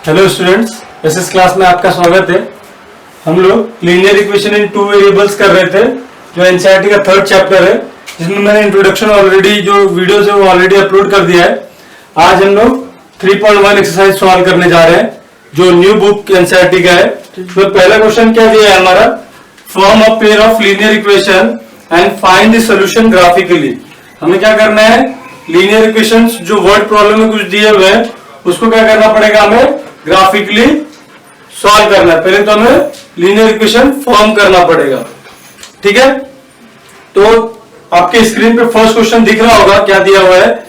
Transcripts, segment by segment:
Hello students, इस class में आपका स्वागत है। हम लोग linear equation in two variables कर रहे थे, जो एनसीईआरटी का थर्ड चैप्टर है, जिसमें मैंने इंट्रोडक्शन ऑलरेडी जो वीडियोस है वो ऑलरेडी अपलोड कर दिया है। आज हम लोग 3.1 एक्सरसाइज सॉल्व करने जा रहे हैं, जो न्यू बुक एनसीईआरटी का है। तो पहला क्वेश्चन क्या दिया है हमारा, form a pair of linear equation and find the solution graphically. हमें क्या करना है, लीनियर इक्वेशंस जो वर्ड प्रॉब्लम में कुछ दिए हुए हैं उसको क्या करना पड़ेगा, हमें ग्राफिकली सॉल्व करना है। पहले तो हमें लीनियर इक्वेशन फॉर्म करना पड़ेगा, ठीक है। तो आपके स्क्रीन पे फर्स्ट क्वेश्चन दिख रहा होगा, क्या दिया हुआ है,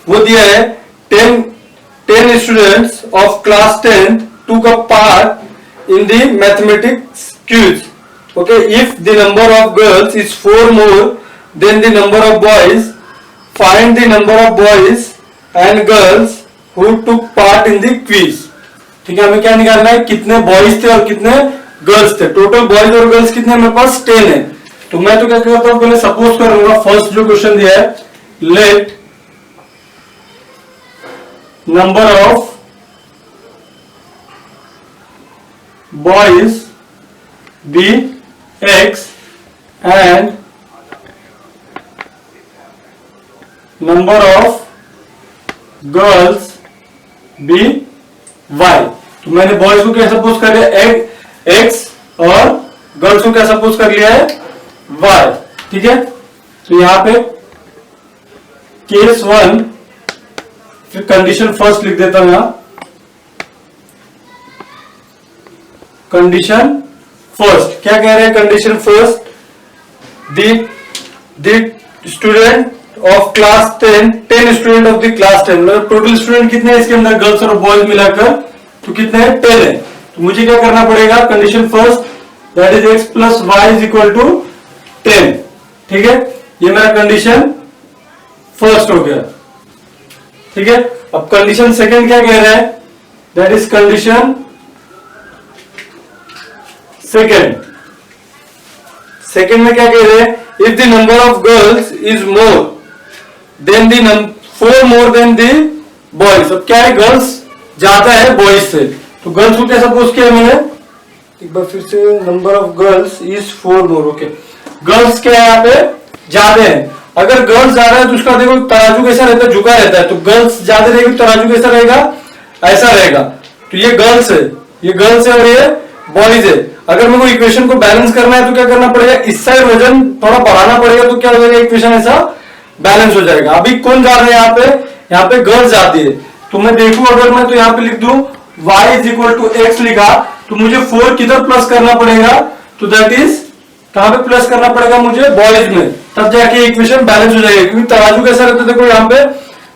वो दिया है 10 students of class 10 took a part in the mathematics quiz. Okay, if the number of girls is 4 more than the number of boys, find the number of boys and girls who took part in the quiz. ठीक है, हमें क्या निकालना है, कितने boys थे और कितने गर्ल्स थे। टोटल बॉयज और गर्ल्स कितने मेरे पास 10 है। तो मैं तो क्या करता हूं, पहले सपोज करूंगा, फर्स्ट जो क्वेश्चन दिया है, let number of boys be x and number of girls be y। तो मैंने बॉयज को क्या सपोज कर लिया x और गर्ल्स को क्या सपोज कर लिया है y, ठीक है। तो यहां पे केस 1, फिर कंडीशन फर्स्ट लिख देता हूं, यहां कंडीशन फर्स्ट क्या कह रहे हैं, condition first, the student of class 10 student of the class 10, मतलब टोटल स्टूडेंट कितने हैं इसके अंदर, गर्ल्स और बॉयज मिलाकर, तो कितने हैं 10 है। तो मुझे क्या करना पड़ेगा, condition first that is x plus y is equal to 10, ठीक है। ये मेरा कंडीशन फर्स्ट हो गया, ठीक है। अब कंडीशन सेकंड क्या कह रहा है, दैट इज कंडीशन सेकेंड में क्या कह रहे हैं, if the number of girls is more than the 4 more than the boys. अब क्या है, गर्ल्स ज्यादा है बॉयज से, तो गर्ल्स को क्या सपोज किया मैंने, एक बार फिर से, number of girls is 4 more. Okay, girls क्या है यहाँ पे ज्यादा है। अगर गर्ल्स ज्यादा है तो उसका देखो तराजू कैसा रहता है, झुका रहता है। तो गर्ल्स ज्यादा रहेगी, तराजू कैसा रहेगा, ऐसा रहेगा। तो ये गर्ल्स है, ये गर्ल्स है और ये बॉयज है। अगर मेरे को इक्वेशन को बैलेंस करना है तो क्या करना पड़ेगा, इस साइड वजन थोड़ा बढ़ाना पड़ेगा, तो क्या हो जाएगा, इक्वेशन ऐसा बैलेंस हो जाएगा। अभी कौन जा रहा है यहाँ पे गर्ल्स जाती है। तो मैं देखूं, अगर मैं तो यहाँ पे लिख दूं y is equal to x लिखा, तो मुझे 4 किधर प्लस करना पड़ेगा, तो दैट इज कहां पे प्लस करना पड़ेगा मुझे, बॉयज में, तब जाके इक्वेशन बैलेंस हो जाएगा। क्योंकि तराजू कैसा रहता है, देखो यहाँ पे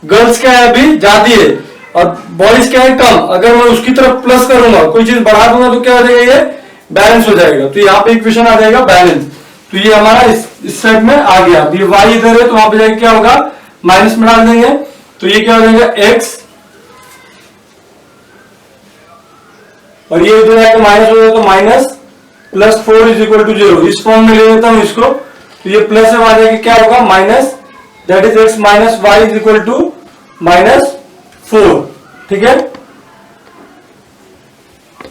गर्ल्स क्या है अभी ज्यादा है और बॉयज क्या है कम। अगर मैं उसकी तरफ प्लस करूंगा, कोई चीज बढ़ा दूंगा, तो क्या हो जाएगा, ये बैलेंस हो जाएगा। तो यहाँ पे इक्वेशन आ जाएगा बैलेंस। तो ये हमारा इस साइड में आ गया। ये y इधर है, तो वहां पे जाके क्या होगा, माइनस में डाल देंगे, तो ये क्या हो जाएगा, x, और ये इधर आके माइनस हो जाएगा, तो minus plus 4 is equal to 0। इस फॉर्म में ले लेता हूं इसको, तो ये प्लस में आ जाएगा, क्या होगा, minus, that is x minus y is equal to -4, ठीक है।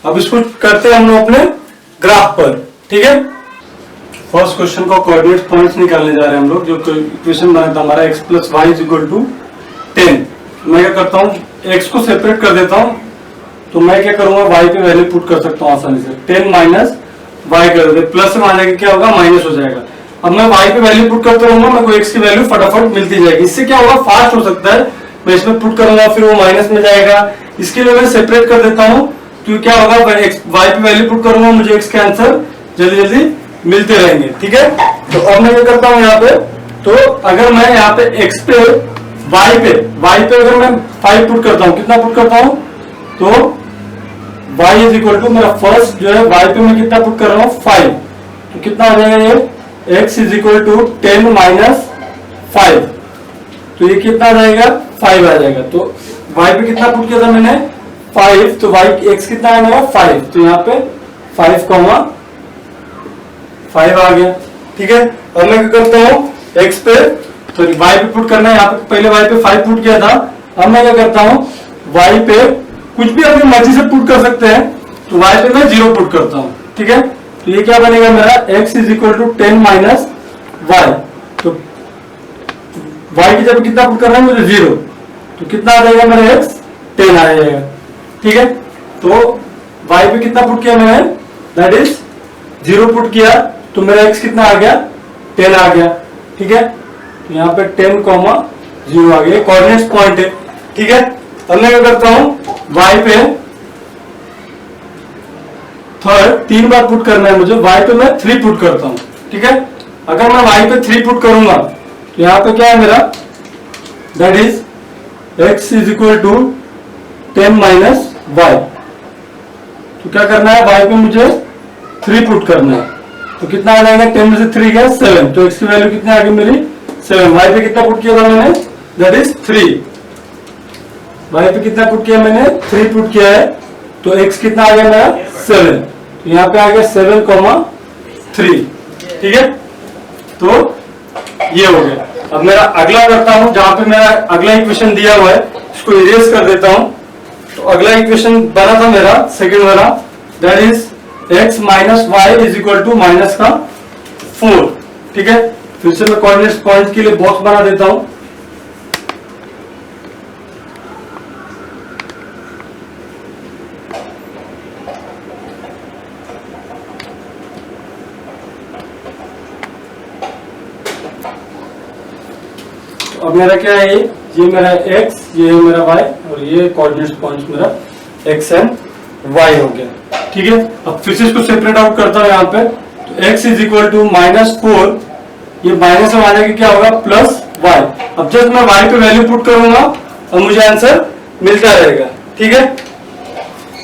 अब इसको करते हैं हम लोग अपने ग्राफ पर, ठीक है। फर्स्ट क्वेश्चन का कोऑर्डिनेट पॉइंट्स निकालने जा रहे हैं हम लोग। जो इक्वेशन बना था हमारा x plus y is equal to 10, मैं क्या करता हूँ, x को सेपरेट कर देता हूँ। तो मैं क्या करूंगा, y पे वैल्यू पुट कर सकता हूँ आसानी से, 10 माइनस वाई कर देते, प्लस में आ जाएगा, क्या होगा, माइनस हो जाएगा। अब मैं y पे वैल्यू पुट करता रहूंगा, मेरे को x की वैल्यू फटाफट मिलती जाएगी। इससे क्या होगा, फास्ट हो सकता है। मैं इसमें पुट करूंगा, फिर वो माइनस में जाएगा, इसके लिए मैं सेपरेट कर देता हूँ। तो क्या होगा, y पे वैल्यू पुट करूंगा, मुझे x के आंसर जल्दी जल्दी मिलते रहेंगे, ठीक है। तो अब मैं क्या करता हूं यहाँ पे, तो अगर मैं यहाँ पे x पे y पे अगर मैं 5 पुट करता हूँ, कितना पुट करता हूँ, तो y इज इक्वल टू, मेरा फर्स्ट जो है y पे मैं कितना पुट कर रहा हूँ, 5, तो कितना हो जाएगा, ये x is equal to 10 minus 5, तो ये कितना आ जाएगा, 5 आ जाएगा। तो y पे कितना पुट किया था मैंने, 5, तो x कितना है मेरा 5, तो यहाँ पे 5 आ गया, ठीक है। अब मैं क्या करता हूँ, x पे तो y पे पुट करना है, यहाँ पे पहले y पे 5 पुट किया था। अब मैं क्या करता हूँ, y पे कुछ भी अपनी मर्जी से पुट कर सकते हैं। तो y पे मैं 0 पुट करता हूँ, ठीक है। तो ये क्या बनेगा मेरा x is equal to 10 minus y. तो y की जगह कितना पुट करना है मुझे 0, तो कितना आ जाएगा मेरा x 10 आ जाएगा, ठीक है। तो y पे कितना पुट किया मैंने, दैट इज 0 पुट किया, तो मेरा x कितना आ गया 10 आ गया, ठीक है। तो यहाँ पे 10, 0 आ गया, कोऑर्डिनेट्स पॉइंट है, ठीक है। अब मैं क्या करता हूँ y पे थर्ड 3 बार पुट करना है मुझे, y पे मैं 3 पुट करता हूँ, ठीक है। अगर मैं y पे 3 पुट करूंगा तो यहाँ पे क्या है मेरा, that is x is equal to 10 minus y. तो क्या करना है, y पे मुझे 3 पुट करना है, तो कितना आ जाएगा 10 में से 3 गया 7, तो x की वैल्यू कितनी आ गई मेरी 7। y पे कितना पुट किया था मैंने, दैट इज 3। y पे कितना पुट किया मैंने 3 पुट किया है, तो x कितना आ गया मेरा 7, तो यहाँ पे आ गया 7,3, ठीक है। तो ये हो गया। अब मेरा अगला करता हूं, जहां पे मेरा अगला इक्वेशन दिया हुआ है इसको इरेज कर देता हूं। तो अगला इक्वेशन बना था मेरा सेकंड वाला, that is x minus y is equal to minus का 4, ठीक है। फिर से मैं कोऑर्डिनेट्स पॉइंट के लिए बॉक्स बना देता हूं। अब मेरा क्या है, ये मेरा x, ये मेरा y, और ये कोऑर्डिनेट्स पॉइंट्स मेरा x एंड y हो गया, ठीक है। अब फिर से इसको सेपरेट आउट करता हूं यहाँ पे। तो x इज इक्वल टू -4, ये माइनस में आ जाएगा, क्या होगा प्लस y। अब जब मैं y पे वैल्यू पुट करूंगा और मुझे आंसर मिलता रहेगा, ठीक है।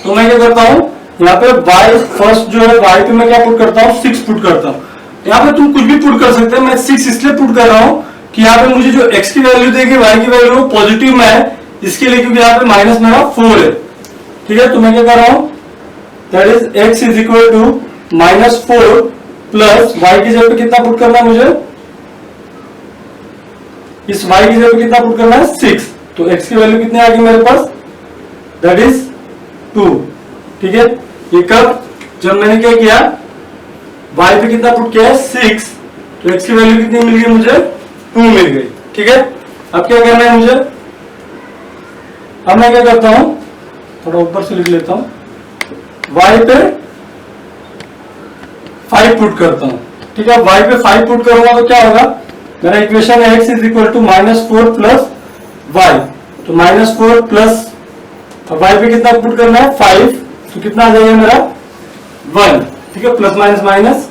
तो मैं क्या करता हूँ यहाँ पे y फर्स्ट जो है y पे मैं क्या पुट करता हूँ 6 पुट करता हूँ। यहाँ पे तुम कुछ भी पुट कर सकते हैं, मैं 6 इसलिए पुट कर रहा हूँ कि यहाँ पे मुझे जो x की वैल्यू देगी y की वैल्यू पॉजिटिव में है, इसके लिए, क्योंकि यहाँ पे माइनस मेरा 4 है, ठीक है। तो मैं क्या कर रहा हूँ, that is x is equal to -4 plus y की जगह पे कितना पुट करना है मुझे, इस y की जगह पे कितना पुट करना है 6, तो x की वैल्यू कितनी आ गई मेरे पास, दैट इज 2, ठीक है। ये कब, जब मैंने क्या किया y पे कितना पुट किया है 6, तो x की वैल्यू कितनी मिल गई मुझे 2 मिल गई, ठीक है। अब क्या करना है मुझे, अब मैं क्या करता हूं, थोड़ा ऊपर से लिख लेता हूं, y पे 5 पुट करता हूं, ठीक है। y पे 5 पुट करूंगा तो क्या होगा, मेरा इक्वेशन है x is equal to -4 plus y. तो -4 प्लस y पे कितना पुट करना है 5, तो कितना आ जाएगा मेरा 1, ठीक है। प्लस माइनस माइनस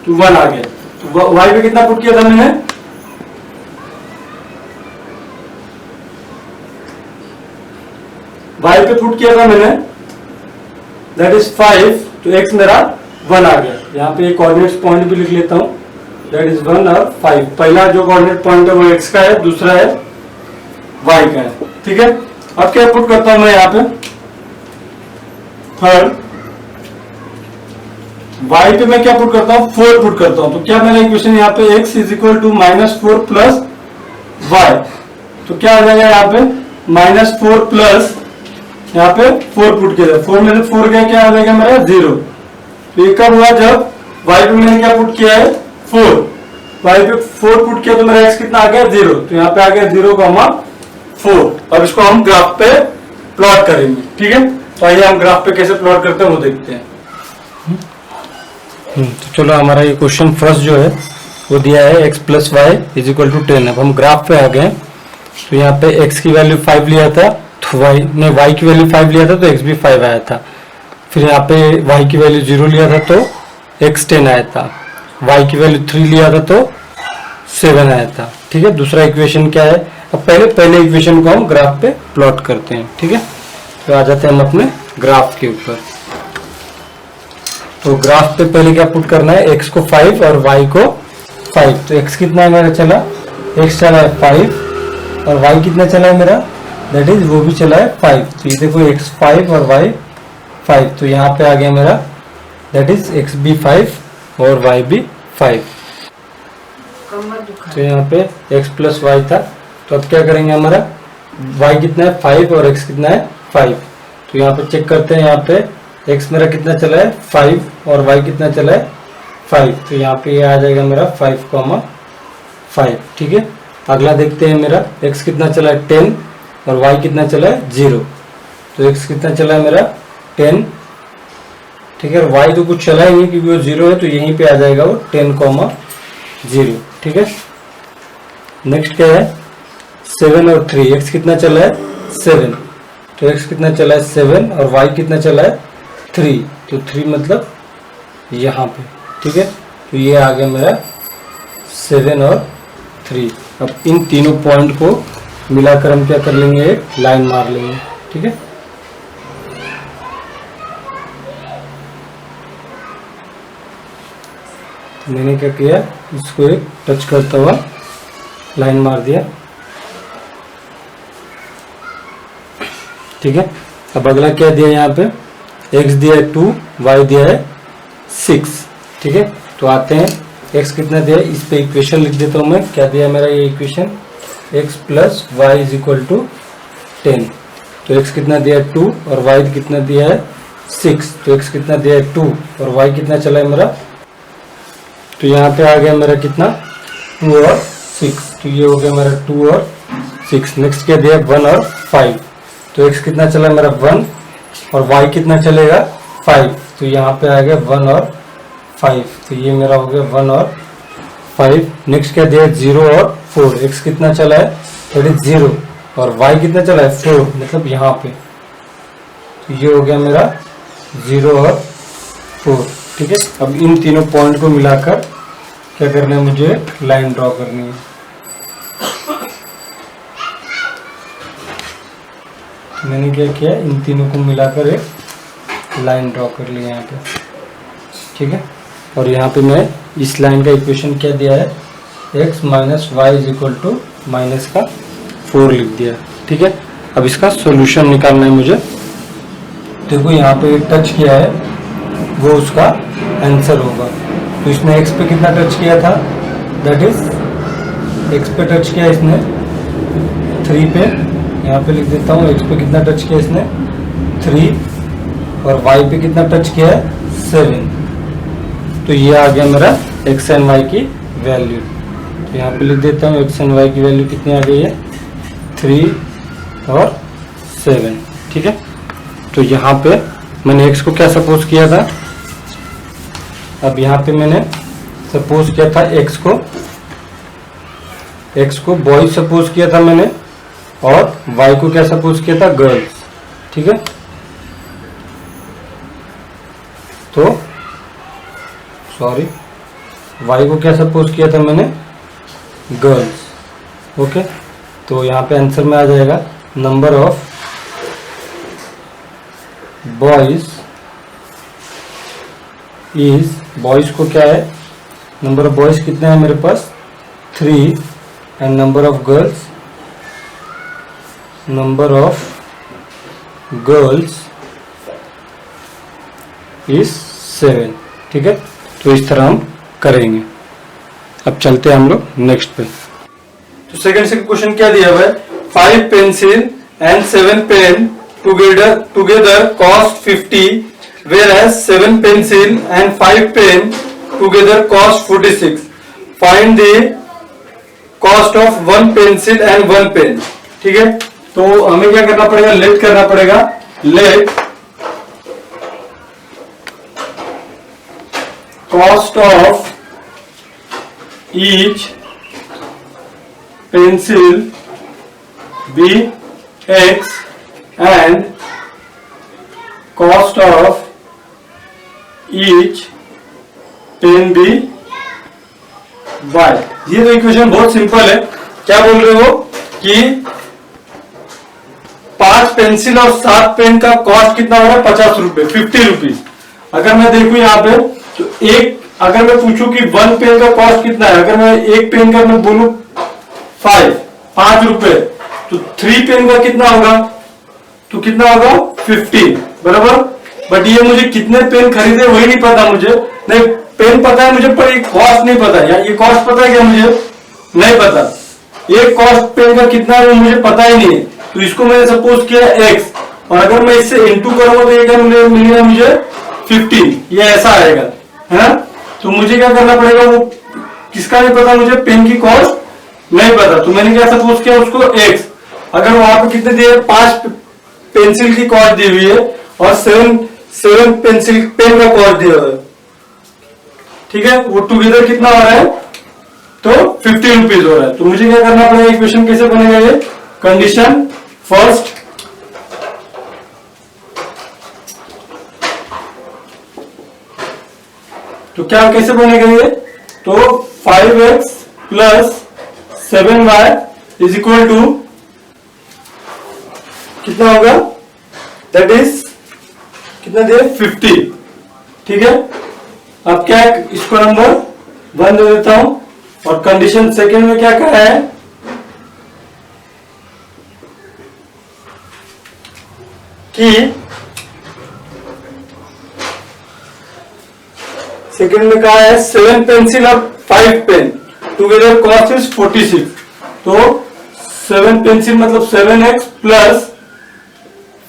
तो 1 आ गया। तो y पे कितना पुट किया था मैंने, y पे पुट किया था मैंने, दैट इज 5, तो x मेरा 1 आ गया। यहाँ पे एक कोऑर्डिनेट्स पॉइंट भी लिख लेता हूँ, दैट इज 1 और 5। पहला जो कोऑर्डिनेट पॉइंट है वो x का है, दूसरा है y का है, ठीक है। अब क्या पुट करता हूं मैं यहाँ पे, थर्ड y पे मैं क्या पुट करता हूँ 4 पुट करता हूँ। तो क्या मेरा इक्वेशन यहाँ पे x is equal to -4 plus y, तो क्या आ जाएगा यहाँ पे -4 प्लस, यहाँ पे 4 पुट किया, 4 में से 4 गया, क्या आ जाएगा मेरा 0। तो ये कब हुआ, जब y पे मैंने क्या पुट किया है 4, y पे 4 पुट किया तो मेरा x कितना आ गया 0, तो यहाँ पे आ गया 0,4। अब इसको हम ग्राफ पे प्लॉट करेंगे, ठीक है। तो आइए हम ग्राफ पे कैसे प्लॉट करते हैं वो देखते हैं। तो चलो, हमारा ये क्वेश्चन फर्स्ट जो है वो दिया है x plus y is equal to 10। अब हम ग्राफ पे आ गए, तो यहाँ पे x की वैल्यू 5 लिया था, तो y की वैल्यू 5 लिया था तो x भी 5 आया था। फिर यहाँ पे y की वैल्यू 0 लिया था तो x 10 आया था, y की वैल्यू 3 लिया था तो 7 आया था, ठीक है। दूसरा इक्वेशन क्या है, अब पहले इक्वेशन को हम ग्राफ पे प्लॉट करते हैं, ठीक है। तो आ जाते हैं हम अपने ग्राफ के ऊपर। तो ग्राफ पे पहले क्या पुट करना है, x को 5 और y को 5। तो x कितना है मेरा चला, x चला है 5 और y कितना चला है मेरा, दैट इज वो भी चला है 5। तो ये देखो x 5 और y 5, तो यहाँ पे आ गया मेरा, दैट इज x भी 5 और y भी 5। तो यहाँ पे x प्लस वाई था, तो अब क्या करेंगे, हमारा y कितना है 5 और x कितना है 5, तो यहाँ पे चेक करते हैं, यहाँ पे x मेरा कितना चला है 5 और y कितना चला है 5, तो यहाँ पे ये आ जाएगा मेरा 5,5। ठीक है, अगला देखते हैं मेरा x कितना चला है 10 और y कितना चला है 0। तो x कितना चला है मेरा 10, ठीक है, y तो कुछ चला ही नहीं क्योंकि वो 0 है, तो यहीं पे आ जाएगा वो 10,0। ठीक है, नेक्स्ट क्या है 7 और 3, x कितना चला है 7, तो x कितना चला है 7 और y कितना चला है 3, तो 3 मतलब यहाँ पे। ठीक है, तो ये आ गया मेरा 7 और 3। अब इन तीनों पॉइंट को मिलाकर हम क्या कर लेंगे, एक लाइन मार लेंगे। ठीक है, तो मैंने क्या किया, इसको एक टच करता हुआ लाइन मार दिया। ठीक है, अब अगला क्या दिया, यहाँ पे x दिया है 2, y दिया है 6। ठीक है, तो आते हैं x कितना दिया है, इस पे इक्वेशन लिख देता हूं मैं। क्या दिया मेरा ये equation, x plus y is equal to 10। तो x कितना दिया है 2 और y कितना दिया है 6, तो x कितना दिया है 2 और y कितना चला है मेरा, तो यहाँ पे आ गया मेरा कितना 2 और 6, तो ये हो गया मेरा 2 और 6। नेक्स्ट क्या दिया 1 और 5, तो x कितना चला मेरा 1 और y कितना चलेगा 5, तो यहाँ पे आ गया 1 और 5, तो ये मेरा हो गया 1 और 5। नेक्स्ट क्या दिया 0 और 4, x कितना चला है दैट इज 0 और y कितना चला है 4, मतलब यहाँ पे, तो ये हो गया मेरा 0 और 4। ठीक है, अब इन तीनों पॉइंट को मिलाकर क्या करना है, मुझे लाइन ड्रॉ करनी है। मैंने क्या किया, इन तीनों को मिलाकर एक लाइन ड्रॉ कर लिया यहाँ पे। ठीक है, और यहाँ पे मैं इस लाइन का इक्वेशन क्या दिया है, x minus y is equal to minus का 4 लिख दिया। ठीक है, अब इसका सॉल्यूशन निकालना है मुझे। देखो यहाँ पे एक टच किया है, वो उसका आंसर होगा। तो इसने x पे कितना टच किया था, दैट इज x पे टच किया इसने 3 पे, यहाँ पे लिख देता हूँ x पे कितना टच किया इसने 3 और y पे कितना टच किया है 7, तो ये आ गया मेरा x एंड y की वैल्यू। तो यहाँ पे लिख देता हूँ x एंड y की वैल्यू कितनी आ गई है 3 और 7। ठीक है, तो यहाँ पे मैंने x को क्या सपोज किया था, अब यहाँ पे मैंने सपोज किया था x को बॉय सपोज किया था मैंने, और y को क्या सपोज किया था गर्ल्स। ठीक है, तो सॉरी y को क्या सपोज किया था मैंने गर्ल्स। ओके, तो यहाँ पे आंसर में आ जाएगा number of boys is, boys को क्या है, नंबर ऑफ बॉयज कितने हैं मेरे पास 3 and number of girls is 7। ठीक है, तो इस तरह हम करेंगे। अब चलते हैं हम लोग नेक्स्ट पे। तो सेकंड से क्वेश्चन क्या दिया हुआ है, 5 pencil and 7 pen together cost 50, whereas 7 pencil and 5 pen together cost 46. Find the cost of 1 pencil and 1 pen. ठीक है, तो हमें क्या करना पड़ेगा, लेट करना पड़ेगा, late cost of each pencil be x and cost of each pen be y। ये तो इक्वेशन बहुत सिंपल है। क्या बोल रहे हो कि 5 पेंसिल और 7 पेन का कॉस्ट कितना हो रहा है 50 रुपए, 50 रुपीज। अगर मैं देखूं यहाँ पे तो एक, अगर मैं पूछूं कि 1 पेन का कॉस्ट कितना है, अगर मैं एक पेन का मैं बोलूं 5 रुपए, तो 3 पेन का कितना होगा, तो कितना होगा 15, बराबर। बट ये मुझे कितने पेन खरीदे वही नहीं पता मुझे, नहीं पेन पता है मुझे पर ये कॉस्ट नहीं पता है, ये कॉस्ट पता है क्या मुझे नहीं पता, ये कॉस्ट पेन का कितना है वो मुझे पता ही नहीं है। तो इसको मैंने सपोज किया x और अगर मैं इससे इनटू करूंगा तो ये क्या मिलेगा मुझे 15, ये ऐसा आएगा, है ना। तो मुझे क्या करना पड़ेगा, वो किसका नहीं पता, मुझे पेन की कॉस्ट नहीं पता, तो मैंने क्या सपोज किया उसको x, अगर वहां पे कितने दिए 5 पेंसिल की कॉस्ट दी हुई है और 7 पेंसिल पेन का कॉस्ट दिया हुआ है, ठीक है, वो टुगेदर कितना हो रहा है, तो 50 रुपीज हो रहा है। तो मुझे क्या करना पड़ेगा, इक्वेशन कैसे बनेगा, ये कंडीशन फर्स्ट, तो क्या कैसे बनेगा ये, तो 5x plus 7y is equal to कितना होगा, दैट इज कितना दिया 50, ठीक है। अब क्या है, इसको नंबर 1 दे देता हूं और कंडीशन सेकेंड में क्या कहा है कि सेकेंड में कहा है 7 पेंसिल और 5 पेन टुगेदर कॉस्ट इज 46, तो 7 पेंसिल मतलब 7x plus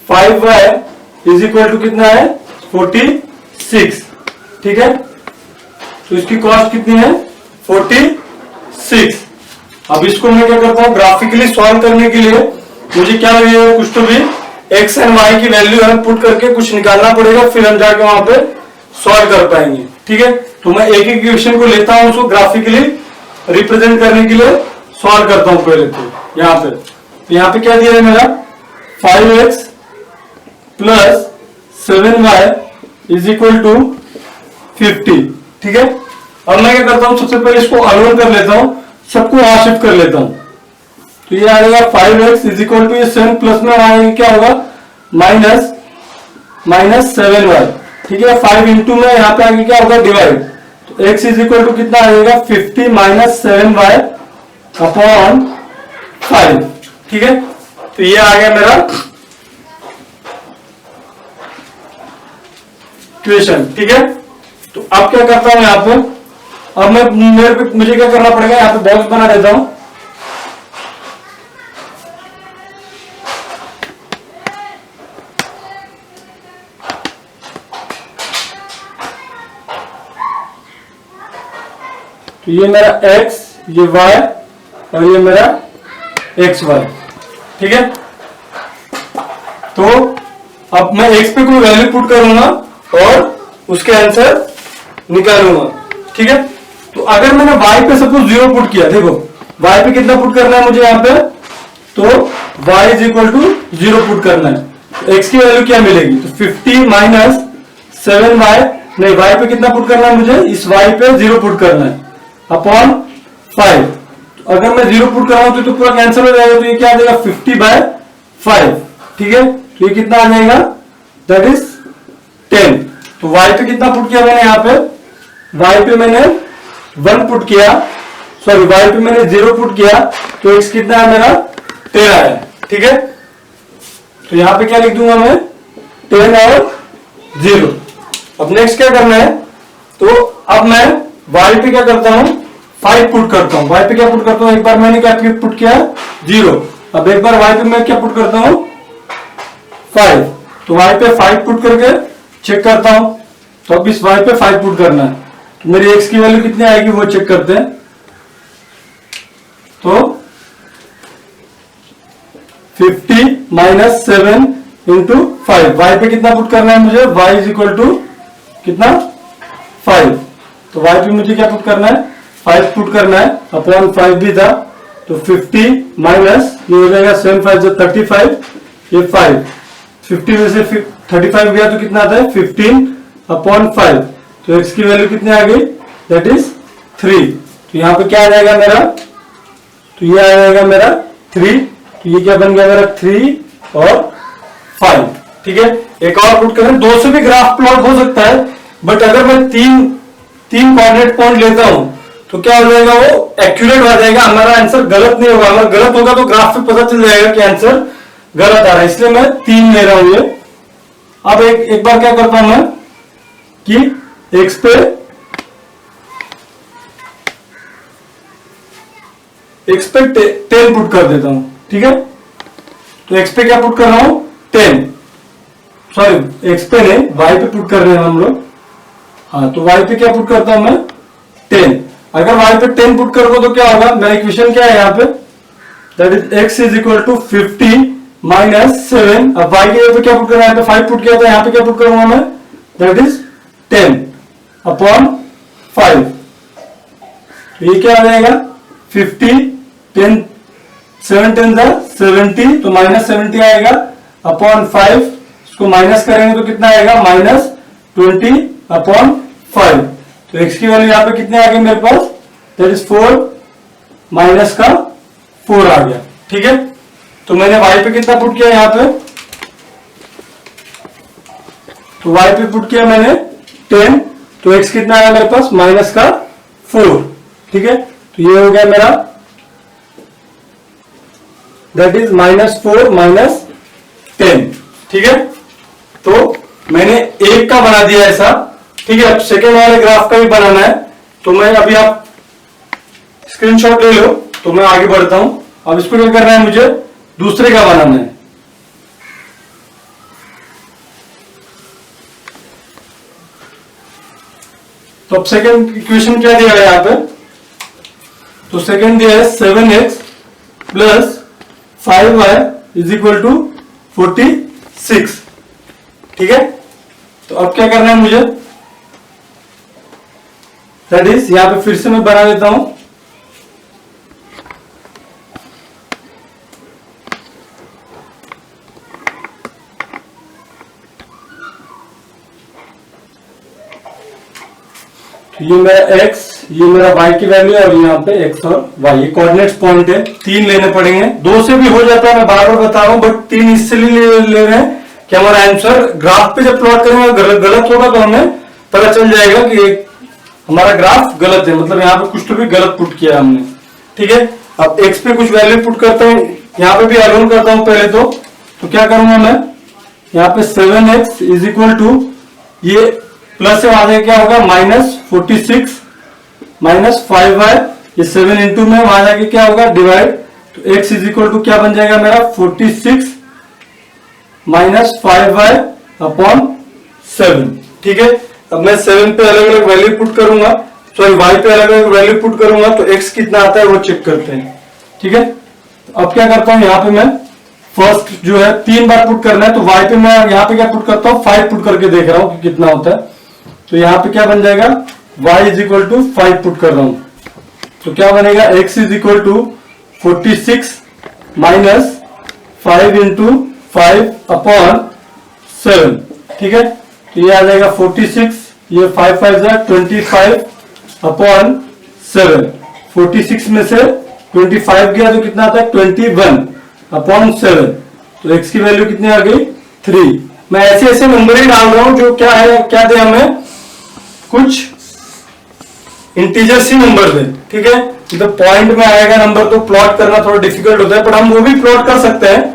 5y is equal to कितना है 46, ठीक है। तो इसकी कॉस्ट कितनी है 46। अब इसको मैं क्या करता हूं, ग्राफिकली सॉल्व करने के लिए मुझे क्या लगेगा, कुछ तो भी x एंड y की वैल्यू हम पुट करके कुछ निकालना पड़ेगा, फिर हम जाके वहां पे सॉल्व कर पाएंगे, ठीक है। तो मैं एक एक इक्वेशन को लेता हूं, उसको ग्राफिकली रिप्रेजेंट करने के लिए सॉल्व करता हूं पहले। तो यहाँ पे क्या दिया है मेरा 5x plus 7y is equal to 50, ठीक है। अब मैं क्या करता हूं, सबसे पहले इसको अलोन कर लेता हूं, सबको वहां शिफ्ट कर लेता हूं, तो ये आएगा 5x इज इक्वल टू ये 7 प्लस में आएगा क्या होगा माइनस 7y, ठीक है। 5 इंटू में यहाँ पे आगे क्या होगा डिवाइड, तो x इज इक्वल टू कितना आएगा 50 माइनस 7y अपॉन 5, ठीक है। तो ये आ गया मेरा इक्वेशन, ठीक है। तो अब क्या करता हूं यहाँ पे, अब मुझे क्या करना पड़ेगा, यहाँ पे बॉक्स बना देता हूं, तो ये मेरा x, ये y और ये मेरा xy, ठीक है। तो अब मैं x पे कोई वैल्यू पुट करूंगा और उसके आंसर निकालूंगा, ठीक है। तो अगर मैंने y पे सपोज 0 पुट किया, देखो y पे कितना पुट करना है मुझे यहाँ पे, तो y is equal to 0 put करना है, तो x की वैल्यू क्या मिलेगी, तो 50 माइनस 7y, नहीं y पे कितना पुट करना है मुझे, इस y पे 0 पुट करना है अपॉन 5, तो अगर मैं 0 पुट कर रहा हूं तो पूरा कैंसिल हो जाएगा, तो ये क्या आ जाएगा 50/5, ठीक है। तो ये कितना आ जाएगा, दैट इज 10। तो y पे कितना पुट किया मैंने, यहाँ पे y पे मैंने 1 पुट किया, सॉरी y पे मैंने 0 पुट किया, तो x कितना है मेरा 10 आया, ठीक है। तो यहाँ पे क्या लिख दूंगा मैं 10 और 0। अब नेक्स्ट क्या करना है, तो अब मैं y पे क्या करता हूं 5 पुट करता हूं, y पे क्या पुट करता हूं, एक बार मैंने क्या पुट किया 0, अब एक बार y पे मैं क्या पुट करता हूं 5, तो y पे 5 पुट करके चेक करता हूं, तो अब इस y पे 5 पुट करना है, तो मेरी x की वैल्यू कितनी आएगी वो चेक करते हैं, तो 50 माइनस 7 इंटू 5, y पे कितना पुट करना है मुझे, y इज इक्वल टू कितना 5, तो y पे मुझे क्या पुट करना है 5 पुट करना है, अपॉन 5 भी था, तो 50 माइनस ये हो जाएगा 7 5 जो 35, ये 5, 50 में से 35 गया तो कितना आता है 15 अपॉन 5, तो x की वैल्यू कितनी आ गई, दैट इज 3, तो यहाँ पे क्या आ जाएगा मेरा, तो ये आ जाएगा मेरा 3, तो ये क्या बन गया मेरा 3 और 5, ठीक है। एक और पुट करें, 2 से भी ग्राफ प्लॉट हो सकता है, बट अगर मैं तीन कोऑर्डिनेट पॉइंट लेता हूं तो क्या हो जाएगा, वो एक्यूरेट हो जाएगा, हमारा आंसर गलत नहीं होगा, अगर गलत होगा तो ग्राफ पे पता चल जाएगा कि आंसर गलत आ रहा है, इसलिए मैं 3 ले रहा हूं ये। अब एक बार क्या करता हूं मैं कि x पे x पे 10 पुट कर देता हूं, ठीक है। तो x पे क्या पुट कर रहा हूं 10, सॉरी एक्स पे नहीं वाई पे पुट कर रहे हैं हम लोग। हाँ तो वाई पे क्या पुट करता हूं मैं 10। अगर वाई पे 10 पुट करूंगा तो क्या होगा, मेरा इक्वेशन क्या है यहाँ पे, that is x is equal to 50 minus 7। अब वाई के यहाँ पे क्या पुट करना है, यहाँ पे 5 पुट किया था, यहाँ पे क्या पुट करूंगा मैं, दैट इज 10 अपॉन 5। तो ये क्या आ जाएगा 50, 10 7 10 70, तो माइनस 70 आएगा अपॉन 5। इसको माइनस करेंगे तो कितना आएगा, माइनस 20 अपॉन 5। तो x की वैल्यू यहाँ पे कितने आ गए मेरे पास, दैट इज 4 माइनस का 4 आ गया। ठीक है, तो मैंने y पे कितना पुट किया यहाँ पे, तो y पे पुट किया मैंने 10, तो x कितना आया मेरे पास, माइनस का 4। ठीक है, तो ये हो गया मेरा, दैट इज -4 माइनस 10। ठीक है, तो मैंने एक का बना दिया ऐसा। ठीक है, अब सेकेंड वाले ग्राफ का भी बनाना है, तो मैं अभी आप स्क्रीनशॉट ले लो, तो मैं आगे बढ़ता हूं। अब इसको क्या करना है, मुझे दूसरे का बनाना है। तो अब सेकेंड इक्वेशन क्या दिया है यहां पे, तो सेकेंड दिया है 7x plus 5y is equal to 46। ठीक है, तो अब क्या करना है मुझे, दैट इज यहां पे फिर से मैं बना देता हूं। तो ये मेरा x, ये मेरा y की वैल्यू है, और यहाँ पे x और y, ये कोऑर्डिनेट्स पॉइंट है। 3 लेने पड़ेंगे, 2 से भी हो जाता है, मैं बार बार बता रहा हूं, बट 3 इसलिए ले रहे हैं कि हमारा आंसर ग्राफ पे जब प्लॉट करेंगे गलत होगा तो हमें पता चल जाएगा कि हमारा ग्राफ गलत है, मतलब यहाँ पे कुछ तो भी गलत पुट किया हमने। ठीक है, अब x पे कुछ वैल्यू पुट करता हूँ, यहाँ पे भी अलोन करता हूँ पहले तो क्या करूंगा मैं, यहाँ पे 7x इज इक्वल टू, ये प्लस से वहां से क्या होगा, -46 माइनस 5y, ये 7 इंटू में वहां जाके क्या होगा, डिवाइड, तो x इज इक्वल टू क्या बन जाएगा मेरा, 46 माइनस 5y अपॉन 7। ठीक है, अब मैं 7 पे अलग अलग वैल्यू पुट करूंगा, सॉरी y पे अलग अलग वैल्यू पुट करूंगा, तो x कितना आता है वो चेक करते हैं। ठीक है, अब क्या करता हूं, यहाँ पे मैं फर्स्ट जो है 3 बार पुट करना है, तो y पे मैं यहाँ पे क्या पुट करता हूँ, 5 पुट करके देख रहा हूँ कि कितना होता है। तो यहाँ पे क्या बन जाएगा, y is equal to 5 put कर रहा हूं, तो क्या बनेगा, x is equal to 46 minus 5 into 5 upon 7। ठीक है, तो ये आ जाएगा 46, ये 5 5 25 अपॉन 7। 46 में से 25 गया तो कितना आता है, 21 अपॉन 7। तो x की वैल्यू कितनी आ गई, 3। मैं ऐसे ऐसे नंबर ही डाल रहा हूं जो क्या है, क्या दे हमें, कुछ इंटीजर सी नंबर दे। ठीक है, तो पॉइंट में आएगा नंबर तो प्लॉट करना थोड़ा डिफिकल्ट होता है, पर हम वो भी प्लॉट कर सकते हैं।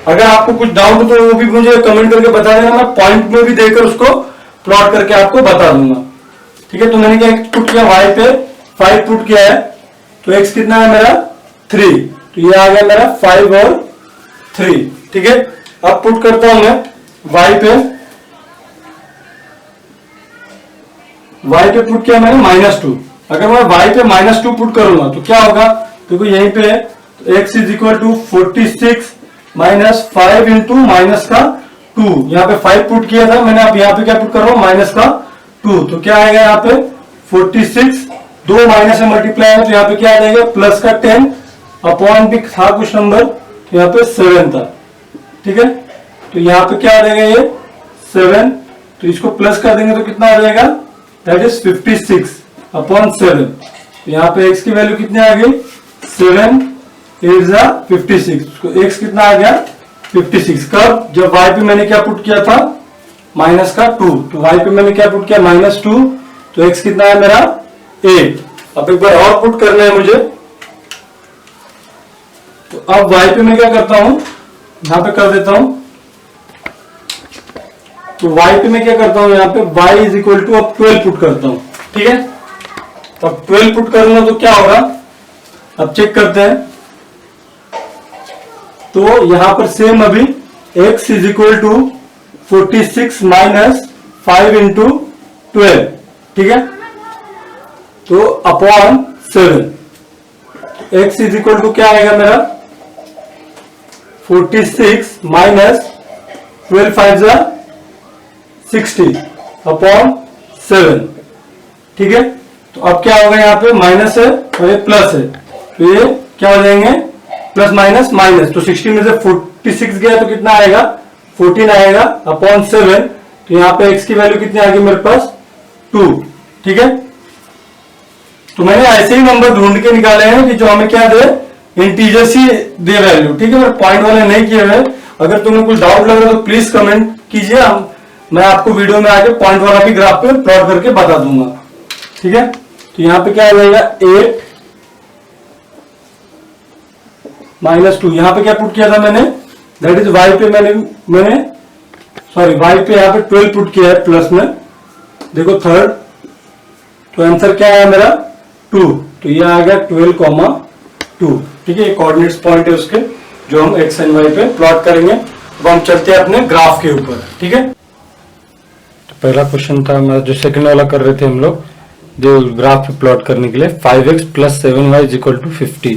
अगर आपको कुछ डाउट हो तो वो भी मुझे कमेंट करके बता देना, मैं पॉइंट में भी देकर उसको प्लॉट करके आपको बता दूंगा। ठीक है, तो मैंने क्या पुट किया, y पे 5 पुट किया है, तो x कितना है मेरा 3, तो ये आ गया मेरा 5 और 3। ठीक है, अब पुट करता हूं मैं y पे पुट किया मैंने -2। अगर मैं y पे -2 पुट करूंगा तो क्या होगा, देखो यहीं पे है, तो x is equal to 46 minus 5 into minus का 2, यहाँ पे 5 पुट किया था मैंने, अब यहाँ पे क्या पुट कर रहा हूँ, माइनस का 2, तो क्या आएगा यहाँ पे 46, 2 माइनस से मल्टीप्लाई है, तो यहाँ पे क्या आ जाएगा, प्लस का 10 अपॉन भी था कुछ नंबर, तो यहाँ पे 7 था। ठीक है, तो यहाँ पे क्या आ जाएगा, ये 7, तो इसको प्लस कर देंगे तो कितना आ जाएगा, दैट इज 56 अपॉन 7। यहाँ पे x की वैल्यू कितनी आ गई, 7 8 जा 56, तो x कितना आ गया 56। कब, जब y पे मैंने क्या पुट किया था, माइनस का 2, तो y पे मैंने क्या पुट किया, -2, तो x कितना है मेरा 8। अब एक बार और पुट करना है मुझे, तो अब y पे मैं क्या करता हूं, यहां पे कर देता हूं, तो y पे मैं क्या करता हूं, यहाँ पे y इज इक्वल टू अब 12 पुट करता हूं। ठीक है, तो अब 12 पुट करूंगा तो क्या होगा, अब चेक करते हैं, तो यहां पर सेम अभी x is equal to 46 minus 5 into 12, ठीक है, तो upon 7। x is equal to क्या आएगा मेरा 46 माइनस 12 5 60 अपॉन 7, ठीक है। तो अब क्या होगा, यहाँ पे माइनस है और ये प्लस है, तो ये क्या हो जाएंगे प्लस माइनस माइनस। तो 60 में से 46 गया तो कितना आएगा 14 आएगा अपॉन 7। तो यहाँ पे x की वैल्यू कितनी आ गई मेरे पास 2, ठीक है। तो मैंने ऐसे ही नंबर ढूंढ के निकाले हैं कि जो हमें क्या दे, इंटीजर्स ही दे वैल्यू, ठीक है। मैं पॉइंट वाले नहीं किए हुए। अगर तुम्हें कुछ डाउट लग रहा है तो प्लीज कमेंट कीजिए, मैं आपको वीडियो में आके पॉइंट वाला भी ग्राफ पे प्लॉट करके बता दूंगा, ठीक है। तो यहाँ पे क्या आ जाएगा 8 माइनस 2, यहाँ पे क्या पुट किया था मैंने, दैट इज y पे मैंने सॉरी y पे यहाँ पे 12 पुट किया है प्लस में, देखो थर्ड। तो आंसर क्या है मेरा 2, तो ये आ गया 12,2, ठीक है। ये कोऑर्डिनेट्स पॉइंट है उसके, जो हम x एंड y पे प्लॉट करेंगे। अब हम चलते हैं अपने ग्राफ के ऊपर, ठीक है। तो पहला क्वेश्चन था हमारा, जो सेकंड वाला कर रहे थे हम लोग, जो ग्राफ पे प्लॉट करने के लिए 5x plus 7y is equal to 50,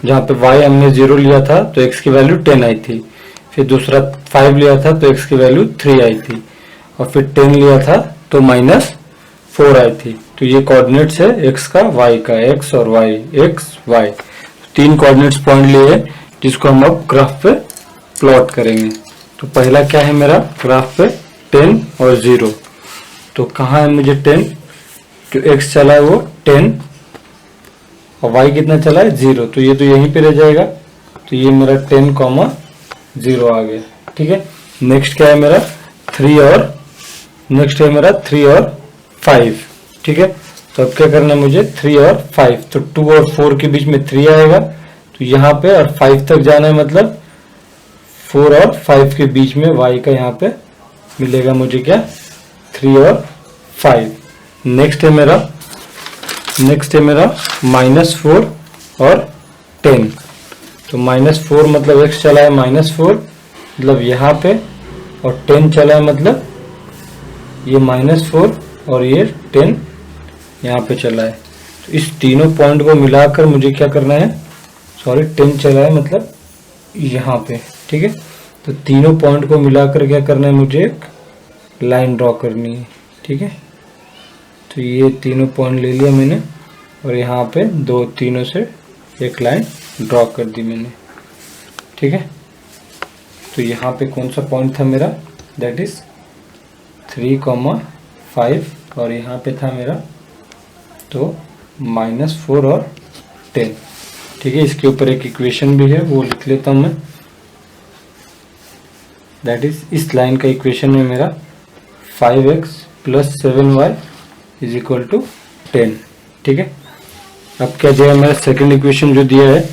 जहाँ पे y हमने 0 लिया था तो x की वैल्यू 10 आई थी, फिर दूसरा 5 लिया था तो x की वैल्यू 3 आई थी, और फिर 10 लिया था तो -4 आई थी। तो ये कोऑर्डिनेट्स है x का, y का, x और y, x y, तीन कोऑर्डिनेट्स पॉइंट लिए जिसको हम अब ग्राफ पे प्लॉट करेंगे। तो पहला क्या है मेरा ग्राफ पे 10 और 0, तो कहाँ है मुझे 10, जो x चला है वो 10 और y कितना चला है 0, तो ये तो यहीं पे रह जाएगा। तो ये मेरा 10,0 आ गया, ठीक है। नेक्स्ट क्या है मेरा 3 और नेक्स्ट है मेरा 3 और 5, ठीक है। तो अब क्या करना है मुझे 3 और 5, तो 2 और 4 के बीच में 3 आएगा, तो यहाँ पे और 5 तक जाना है, मतलब 4 और 5 के बीच में y का यहाँ पे मिलेगा मुझे क्या 3 और 5। नेक्स्ट है मेरा -4 और 10, तो -4 मतलब x चला है -4 मतलब यहाँ पे, और 10 चला है मतलब ये -4 और ये 10 यहाँ पे चला है। तो इस तीनों पॉइंट को मिलाकर मुझे क्या करना है, सॉरी 10 चला है मतलब यहाँ पे, ठीक है। तो तीनों पॉइंट को मिलाकर क्या करना है, मुझे एक लाइन ड्रॉ करनी है, ठीक है। तो ये तीनों पॉइंट ले लिया मैंने और यहाँ पे तीनों से एक लाइन ड्रॉ कर दी मैंने, ठीक है। तो यहाँ पे कौन सा पॉइंट था मेरा, दैट इज 3,5 और यहाँ पे था मेरा तो -4 और 10, ठीक है। इसके ऊपर एक इक्वेशन भी है वो लिख लेता हूँ मैं, दैट इज इस लाइन का इक्वेशन है मेरा 5x plus 7y is equal to 10, ठीक है। अब क्या जाएगा मेरा सेकंड इक्वेशन जो दिया है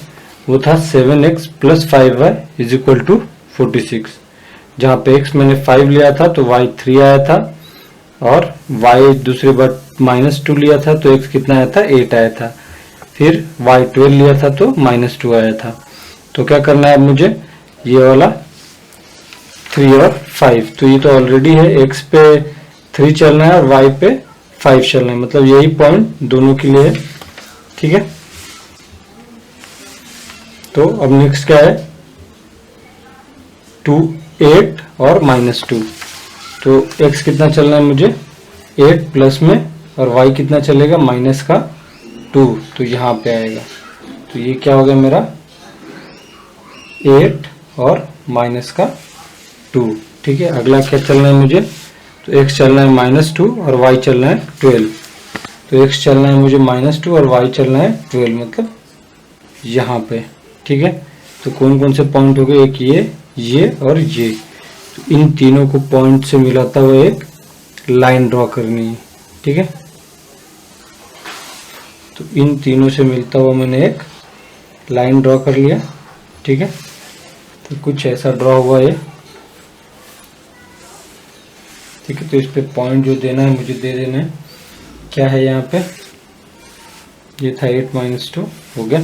वो था 7x plus 5y is equal to 46, जहाँ पे x मैंने 5 लिया था तो y 3 आया था, और y दूसरी बार -2 लिया था तो x कितना आया था 8 आया था, फिर y 12 लिया था तो -2 आया था। तो क्या करना है अब मुझे, ये वाला 3 और 5, तो ये तो ऑलरेडी है, x पे 3 चलना है और y पे 5 चलना है, मतलब यही पॉइंट दोनों के लिए है, ठीक है। तो अब नेक्स्ट क्या है 2 8 और -2, तो x कितना चलना है मुझे 8 प्लस में, और y कितना चलेगा -2, तो यहाँ पे आएगा। तो ये क्या हो गया मेरा 8 और -2, ठीक है। अगला क्या चलना है मुझे, तो x चलना है -2 और y चलना है 12, तो x चलना है मुझे -2 और y चलना है 12, मतलब यहाँ पे, ठीक है। तो कौन कौन से पॉइंट हो गए, एक ये और ये, तो इन तीनों को पॉइंट से मिलाता हुआ एक लाइन ड्रॉ करनी है, ठीक है। तो इन तीनों से मिलता हुआ मैंने एक लाइन ड्रॉ कर लिया, ठीक है। तो कुछ ऐसा ड्रॉ हुआ है, ठीक है। तो इस पे पॉइंट जो देना है मुझे दे देना है, क्या है यहाँ पे, ये था 8 -2 हो गया।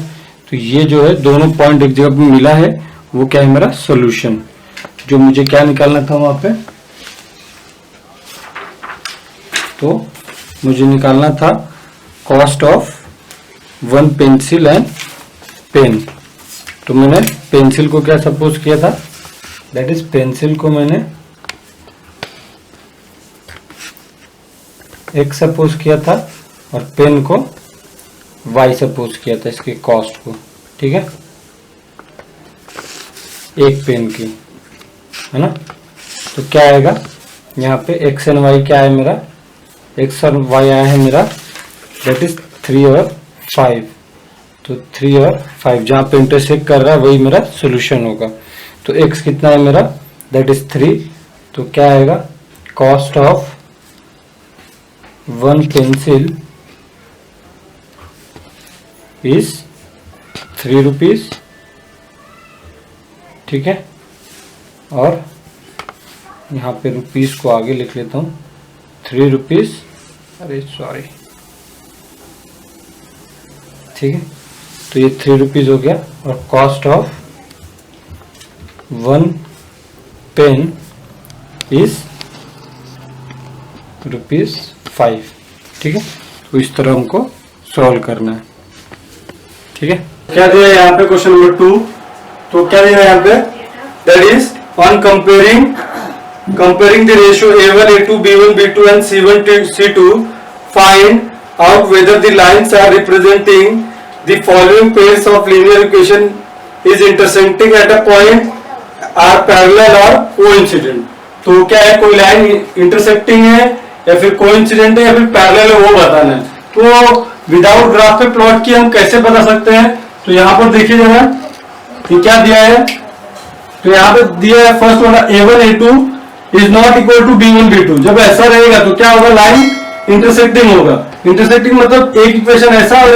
तो ये जो है दोनों पॉइंट एक जगह पे मिला है, वो क्या है मेरा सॉल्यूशन। जो मुझे क्या निकालना था वहां पे, तो मुझे निकालना था cost of one pencil and pen. तो मैंने पेंसिल को क्या सपोज किया था, दैट इज पेंसिल को मैंने x सपोज किया था और पेन को y सपोज किया था इसके कॉस्ट को, ठीक है, एक पेन की, है ना। तो क्या आएगा यहाँ पे x एंड y क्या है मेरा, x और y आया है मेरा दैट इज 3 और 5। तो 3 और 5 जहाँ पे इंटरसेक्ट कर रहा है वही मेरा सोल्यूशन होगा। तो x कितना है मेरा, दैट इज 3। तो क्या आएगा, cost of one pencil is 3 rupees, ठीक है। और यहाँ पे रुपीस को आगे लिख लेता हूँ, 3 रुपीज, अरे सॉरी, ठीक है। तो ये 3 रुपीज हो गया और cost of one pen is ₹5, ठीक है। तो इस तरह हमको सॉल्व करना है, ठीक है। क्या दिया यहाँ पे क्वेश्चन नंबर 2, तो क्या दिया यहाँ पे, that is on comparing the ratio A1, A2, B1, B2 and C1 C2, find out whether the lines are representing the following pairs of linear equation is intersecting at a point, are parallel or coincident। तो क्या है, कोई line intersecting है या फिर coincident है या फिर पैरेलल है, वो बताना है। तो विदाउट ग्राफ पे प्लॉट किए हम कैसे बता सकते हैं, तो यहाँ पर देखिए जरा ये क्या दिया है। तो यहाँ पे दिया है फर्स्ट वाला A1 A2 is not equal to B1 B2। जब ऐसा रहेगा तो क्या होगा, लाइन इंटरसेक्टिंग होगा। इंटरसेक्टिंग मतलब एक इक्वेशन ऐसा और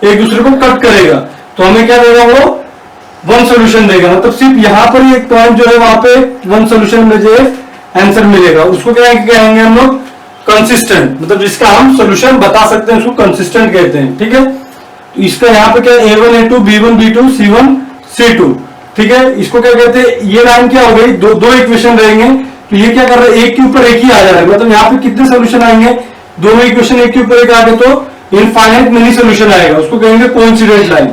एक दूसरे को कट करेगा, तो हमें क्या देगा, वो वन सोल्यूशन देगा। मतलब सिर्फ यहाँ पर एक पॉइंट जो है वहां पे वन सोल्यूशन में जो आंसर मिलेगा, उसको क्या कहेंगे हम लोग, कंसिस्टेंट। मतलब जिसका हम सोल्यूशन बता सकते हैं उसको कंसिस्टेंट कहते हैं, ठीक है। तो इसका यहाँ पे क्या है, A1 A2 B1 B2 C1 C2, ठीक है। इसको क्या कहते हैं, ये लाइन क्या हो गई, दो इक्वेशन रहेंगे, तो ये क्या कर रहा है, एक के ऊपर एक ही आ जा रहा है। मतलब यहाँ पे कितने सोल्यूशन आएंगे, दोनों इक्वेशन एक के ऊपर एक आ गए तो इनफाइनाइट मेनी सोल्यूशन आएगा, उसको कहेंगे कोइंसिडेंट लाइन,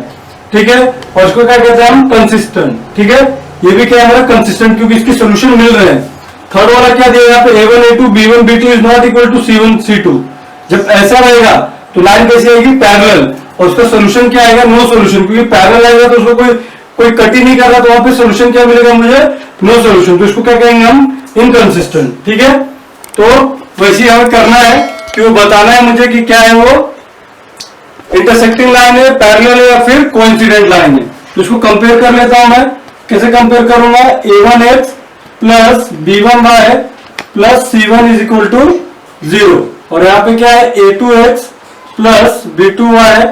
ठीक है। और उसको क्या कहते हैं हम, कंसिस्टेंट, ठीक है। ये भी क्या है हमारा कंसिस्टेंट, क्योंकि इसके सोल्यूशन मिल रहे हैं। थर्ड वाला क्या दिया यहाँ पे, A1 A2 B1 B2 is not equal to C1 C2। जब ऐसा रहेगा तो लाइन कैसी आएगी, पैरेलल, और उसका सोल्यूशन क्या आएगा, नो सोल्यूशन, क्योंकि पैरेलल आएगा तो उसको कोई कट ही नहीं कर रहा, तो वहां पे सोल्यूशन क्या मिलेगा मुझे, नो सोल्यूशन। तो इसको क्या कहेंगे हम, इनकंसिस्टेंट, ठीक है। तो वैसे ही हमें करना है कि वो बताना है मुझे कि क्या है, वो इंटरसेक्टिंग लाइन है, पैरेलल है या फिर कोइंसिडेंट लाइन है। तो इसको कंपेयर कर लेता हूं मैं, कैसे कंपेयर करूंगा, A1x plus B1y plus C1 is equal to 0, और यहाँ पे क्या है, A2x plus B2y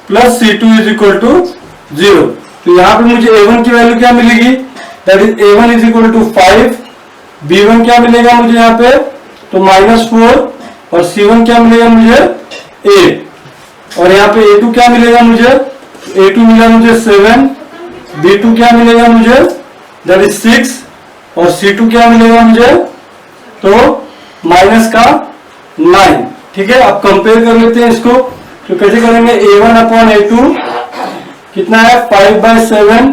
plus C2 is equal to 0। तो यहाँ पे मुझे A1 की वैल्यू क्या मिलेगी, that is A1 is equal to 5, B1 क्या मिलेगा मुझे यहाँ पे, तो -4, और C1 क्या मिलेगा मुझे 8, और यहाँ पे A2 क्या मिलेगा मुझे, A2 मिला मुझे 7, B2 क्या मिलेगा मुझे, दैट इज 6, और C2 क्या मिलेगा मुझे, तो -9, ठीक है। अब कंपेयर कर लेते हैं इसको, तो कैसे करेंगे, A1 अपॉन A2 कितना है, 5/7,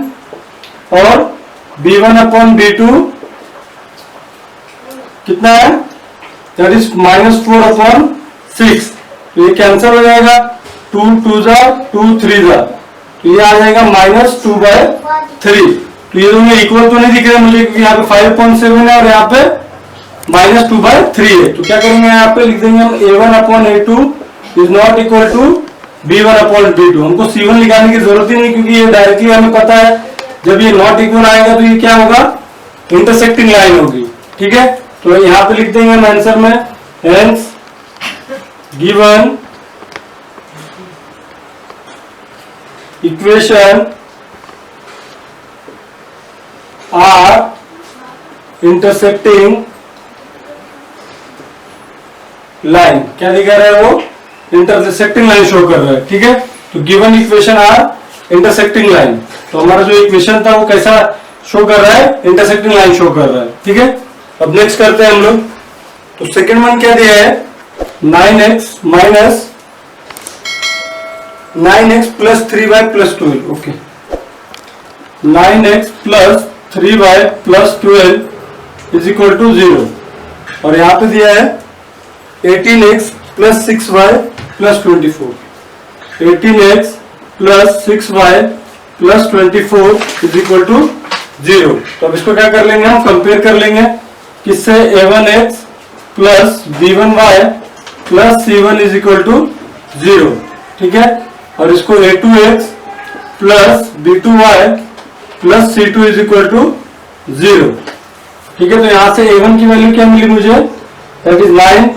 और B1 अपॉन B2 कितना है, दैट इज -4 अपॉन 6। तो ये कैंसिल हो जाएगा, 2 2 जा 2 3 जा, तो ये आ जाएगा -2/3। तो ये दोनों इक्वल तो नहीं दिख रहे मुझे, क्योंकि यहाँ पे 5.7 है और यहाँ पे -2/3 है। तो क्या करेंगे, यहाँ पे लिख देंगे हम A1 upon A2 is not equal to B1 upon B2। हमको C1 लिखाने की जरूरत ही नहीं, क्योंकि ये डायरेक्टली हमें पता है जब ये नॉट इक्वल आएगा तो ये क्या होगा, इंटरसेक्टिंग लाइन होगी, ठीक है। तो यहाँ पे लिख देंगे हम आंसर में, hence given equation are intersecting line, क्या दिखा रहा है, वो इंटरसेक्टिंग लाइन शो कर रहा है, ठीक है। तो given equation are intersecting line, तो हमारा जो इक्वेशन था वो कैसा शो कर रहा है, इंटरसेक्टिंग लाइन शो कर रहा है, ठीक है। अब नेक्स्ट करते हैं हम लोग। तो सेकंड वन क्या दिया है, 9x minus 9x plus 3y plus 12। Okay, 9x plus 3y plus 12 is equal to 0। और यहां पे दिया है 18x plus 6y plus 24। 18x plus 6y plus 24 is equal to 0। तो अब इसको क्या कर लेंगे, हम कंपेयर कर लेंगे किससे, a1x plus b1y plus c1 is equal to 0। ठीक है, और इसको a2x plus b2y plus c2 is equal to 0। ठीक है, तो यहां से a1 की वैल्यू क्या मिली मुझे, दैट इज 9,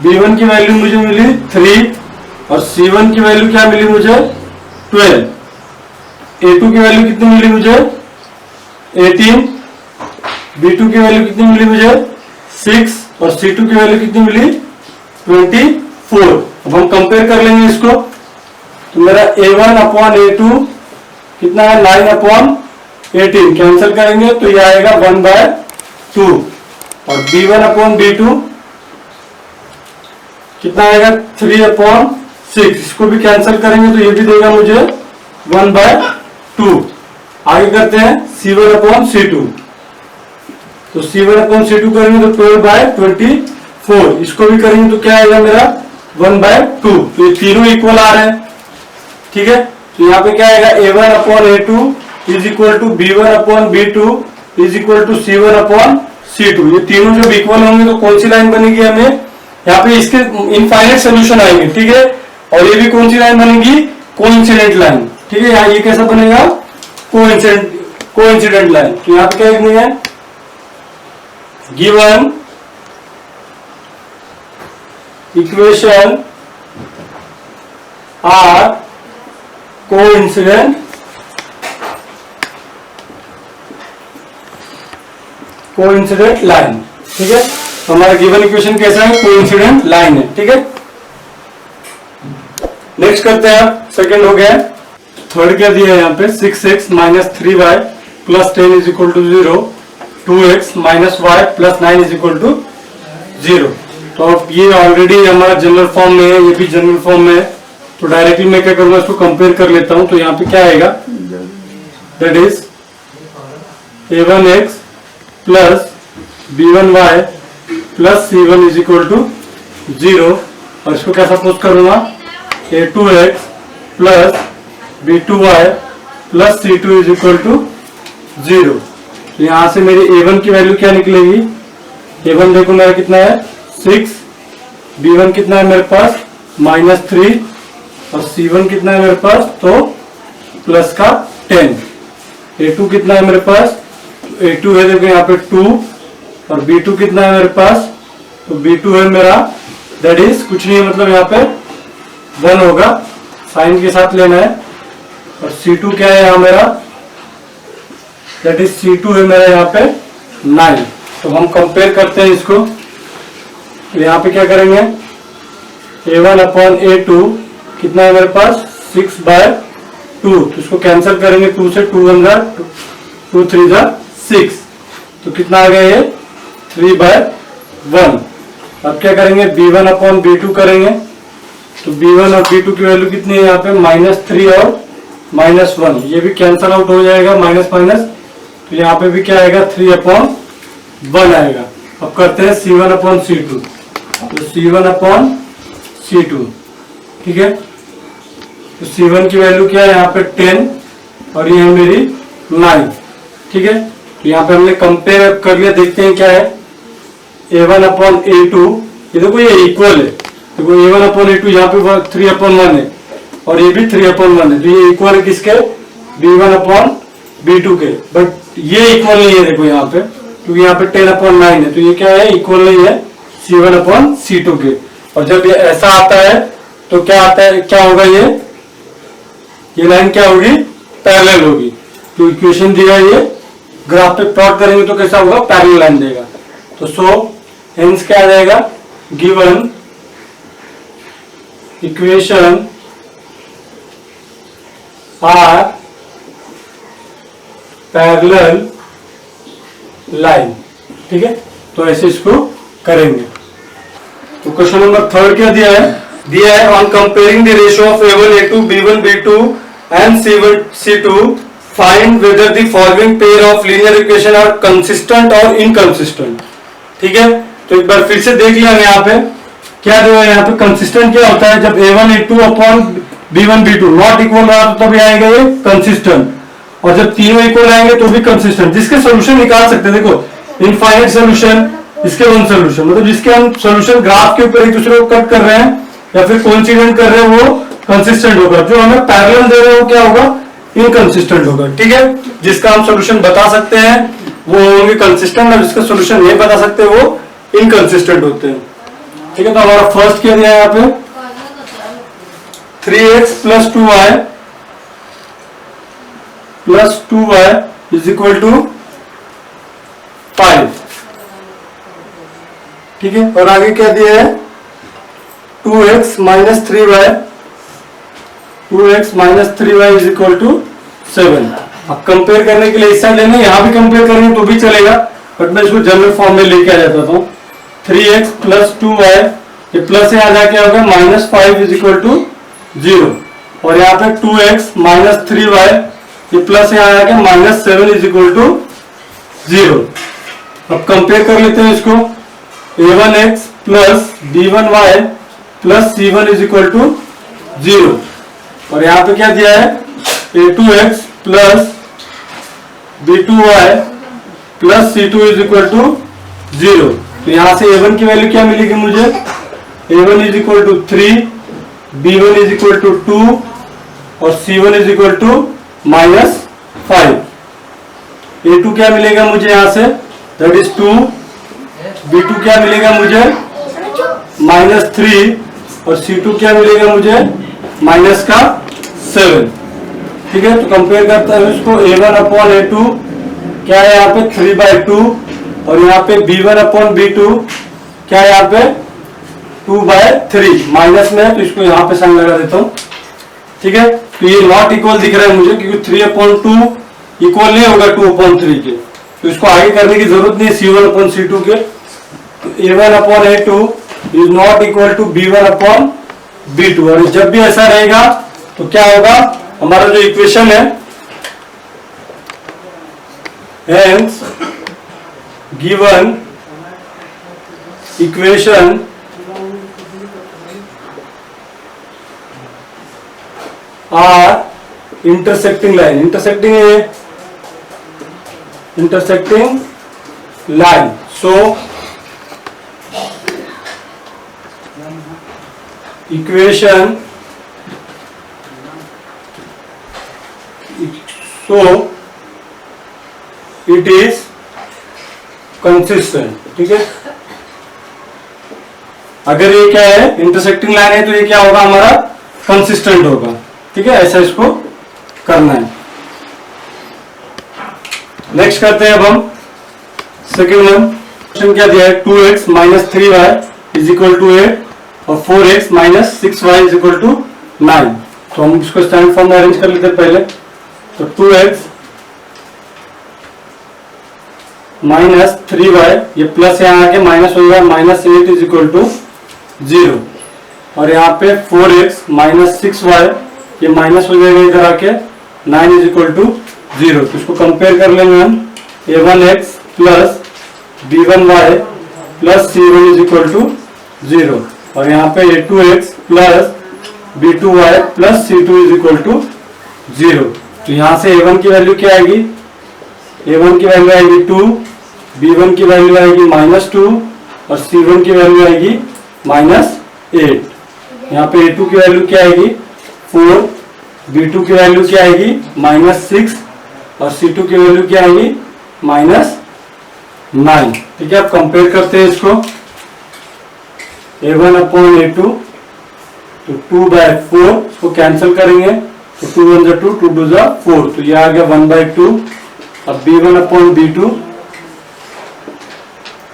b1 की वैल्यू मुझे मिली 3 और c1 की वैल्यू क्या मिली मुझे 12। a2 की वैल्यू कितनी मिली मुझे 18, b2 की वैल्यू कितनी मिली मुझे 6 और c2 की वैल्यू कितनी मिली 24। अब हम कंपेयर कर लेंगे इसको, तो मेरा a1 अपॉन a2 कितना है 9 अपॉन 18, कैंसिल करेंगे तो ये आएगा 1/2। और b1 अपॉन b2 कितना आएगा 3 अपॉन 6, इसको भी कैंसिल करेंगे तो ये भी देगा मुझे 1/2। आगे करते हैं c1 अपॉन c2, तो c1 अपॉन c2 करेंगे तो 12/24, इसको भी करेंगे तो क्या आएगा मेरा 1/2। तो ये तीनों इक्वल आ रहे हैं। ठीक है, तो यहाँ पे क्या आएगा a1 upon a2 is equal to b1 upon b2 is equal to c1 upon c2। ये तीनों जब इक्वल होंगे तो कौन सी लाइन बनेगी, हमें यहाँ पे इसके इनफाइनाइट सोल्यूशन आएंगे। ठीक है, और ये भी कौन सी लाइन बनेगी, कोइंसिडेंट लाइन। ठीक है, यहाँ ये कैसा बनेगा, कोइंसिडेंट लाइन। तो यहाँ पे क्या लिखनी है, given equation are coincident line. ठीक है, तो हमारा गिवन इक्वेशन कैसा है, कोइंसिडेंट लाइन है। ठीक है, नेक्स्ट करते हैं, सेकंड हो गया। थर्ड क्या दिया है यहाँ पे, 6x minus 3y plus 10 is equal to 0, 2x minus y plus 9 is equal to 0। तो अब ये ऑलरेडी हमारा जनरल फॉर्म में है, ये भी जनरल फॉर्म में है, तो डायरेक्टली मैं क्या करूंगा, इसको कंपेयर कर लेता हूं। तो यहाँ पे क्या आएगा, that is a1x plus b1y plus c1 is equal to 0। और इसको क्या सपोज करूंगा, a2x plus b2y plus c2 is equal to 0। तो यहां से मेरी a1 की वैल्यू क्या निकलेगी, a1 देखो मेरा कितना है 6, b1 कितना है मेरे पास -3 और c1 कितना है मेरे पास, तो प्लस का 10। a2 कितना है मेरे पास, a2 है देखो यहाँ पे 2 और b2 कितना है मेरे पास, तो b2 है मेरा दैट इज कुछ नहीं है, मतलब यहाँ पे 1 होगा, साइन के साथ लेना है। और c2 क्या है यहाँ मेरा, दैट इज c2 है मेरा यहाँ पे 9। तो हम कंपेयर करते हैं इसको, तो यहाँ पे क्या करेंगे, a1 अपॉन a2 कितना है मेरे पास 6/2, तो इसको कैंसिल करेंगे, 2 से 2 1 2 3 6, तो कितना आ गया ये 3/1। अब क्या करेंगे, b1 अपॉन b2 करेंगे, तो b1 और b2 की वैल्यू कितनी है यहाँ पे -3 और -1, ये भी कैंसिल आउट हो जाएगा, माइनस माइनस, तो यहाँ पे भी क्या आएगा 3/1 आएगा। अब करते हैं c1 अपॉन c2, तो c1 अपॉन c2। ठीक है, तो c1 की वैल्यू क्या है यहाँ पे 10 और ये है मेरी 9। ठीक है, तो यहाँ पे हमने कंपेयर कर लिया, देखते हैं क्या है, a1 अपॉन a2, ये देखो ये इक्वल है, देखो a1 अपॉन a2 यहाँ पे 3/1 है और ये भी 3/1 है, तो ये इक्वल है किसके, b1 अपॉन b2 के, बट ये इक्वल नहीं है देखो यहाँ पे, क्योंकि यहाँ पे 10/9 है, तो ये क्या है, इक्वल नहीं है c1 अपॉन c2 के। और जब ये ऐसा आता है तो क्या आता है, क्या होगा, ये लाइन क्या होगी, पैरेलल होगी। तो इक्वेशन दिया ये ग्राफ पे प्लॉट करेंगे तो कैसा होगा, पैरेलल लाइन देगा। तो सो हेंस क्या आ जाएगा, given equation are parallel line. ठीक है, तो ऐसे इसको करेंगे। तो क्वेश्चन नंबर 3 क्या दिया है on comparing the ratio of A1 A2 B1 B2 and C1 C2 find whether the following pair of linear equation are consistent और इनकंसिस्टेंट। ठीक है, तो एक बार फिर से देख लिया यहाँ पे क्या जो है, यहाँ पे कंसिस्टेंट क्या होता है, जब A1 A2 upon B1 B2 not equal रहा तो तभी आएगा ये कंसिस्टेंट, और जब तीनों इक्वल आएंगे तो भी कंसिस्टेंट। जिसके सोल्यूशन निकाल सकते हैं, देखो इनफाइनाइट सोल्यूशन, इसके वन सोल्यूशन, मतलब जिसके हम सोल्यूशन ग्राफ के ऊपर एक दूसरे को कट कर रहे हैं या फिर कोइंसिडेंट कर रहे हैं वो कंसिस्टेंट होगा, जो हमें पैरेलल दे रहे हैं वो क्या होगा, इनकंसिस्टेंट होगा। ठीक है, जिसका हम सोल्यूशन बता सकते हैं वो होंगे कंसिस्टेंट, और जिसका सोल्यूशन नहीं बता सकते वो इनकंसिस्टेंट होते हैं। ठीक है, तो हमारा फर्स्ट क्या दिया है यहाँ पे 3x plus 2y is equal to 5। ठीक है, और आगे क्या दिया है 2x minus 3y, 2x minus 3y is equal to 7। अब कंपेयर करने के लिए इस साइड लेना, यहां भी कंपेयर करेंगे तो भी चलेगा, बट मैं इसको जनरल फॉर्म में लेके आ जाता हूं। 3x प्लस 2y, ये प्लस यहाँ जाके होगा माइनस 5 इज इक्वल टू 0, और यहाँ पे 2x माइनस 3y, ये प्लस यहाँ आके माइनस 7 इज इक्वल टू 0। अब कंपेयर कर लेते हैं इसको, a1x plus b1y plus c1 is equal to 0, और यहाँ पे क्या दिया है a2x plus b2y plus c2 is equal to 0। तो यहाँ से a1 की वैल्यू क्या मिलेगी मुझे, a1 is equal to 3, b1 is equal to 2 और c1 is equal to minus 5। a2 क्या मिलेगा मुझे यहाँ से, दैट इज 2, b2 क्या मिलेगा मुझे माइनस 3, और c2 क्या मिलेगा मुझे माइनस का 7। ठीक है, तो कंपेयर करता है इसको a1 अपॉन a2 क्या है यहाँ पे 3/2, और यहाँ पे b1 अपॉन b2 क्या है यहाँ पे 2/3, माइनस में है तो इसको यहाँ पे साइन लगा देता हूँ। ठीक है, तो ये नॉट इक्वल दिख रहा है मुझे, क्योंकि 3/2 इक्वल नहीं होगा 2/3 के, तो इसको आगे करने की जरूरत नहीं c1 अपॉन c2 के। तो a1 upon a2 is not equal to b1 upon b2, और जब भी ऐसा रहेगा तो क्या होगा, हमारा जो इक्वेशन है hence given equation are intersecting line, intersecting line, so equation so it is consistent। ठीक है, अगर ये क्या है इंटरसेक्टिंग लाइन है तो ये क्या होगा हमारा कंसिस्टेंट होगा। ठीक है, ऐसा इसको करना है। नेक्स्ट करते हैं अब हम सेकेंड वन। क्वेश्चन क्या दिया है 2x minus 3y is equal to 8 और 4x minus 6y is equal to 9। तो हम इसको स्टैंडर्ड फॉर्म में अरेंज कर लेते हैं पहले। तो 2x माइनस 3y, ये प्लस यहाँ आके माइनस हो गया, माइनस 8 इज इक्वल टू 0, और यहाँ पे 4x माइनस 6y, ये माइनस हो जाएगा इधर आके 9 इज इक्वल टू 0। तो इसको कंपेयर कर लेंगे हम, a1x plus b1y plus c1 is equal to 0, और यहाँ पे a2x plus b2y plus c2 is equal to 0। तो यहाँ से a1 की वैल्यू क्या आएगी, a1 की वैल्यू आएगी 2, b1 की वैल्यू आएगी -2 और c1 की वैल्यू आएगी -8। यहाँ पे a2 की वैल्यू क्या आएगी 4, b2 की वैल्यू क्या आएगी -6 और c2 की वैल्यू क्या आएगी -9। ठीक है, अब कंपेयर करते हैं इसको, a1 अपॉन a2 तो 2/4, इसको कैंसिल करेंगे तो 2 1 जा 2, 2 2 जा 4, तो ये आ गया 1/2। अब b1 अपॉन b2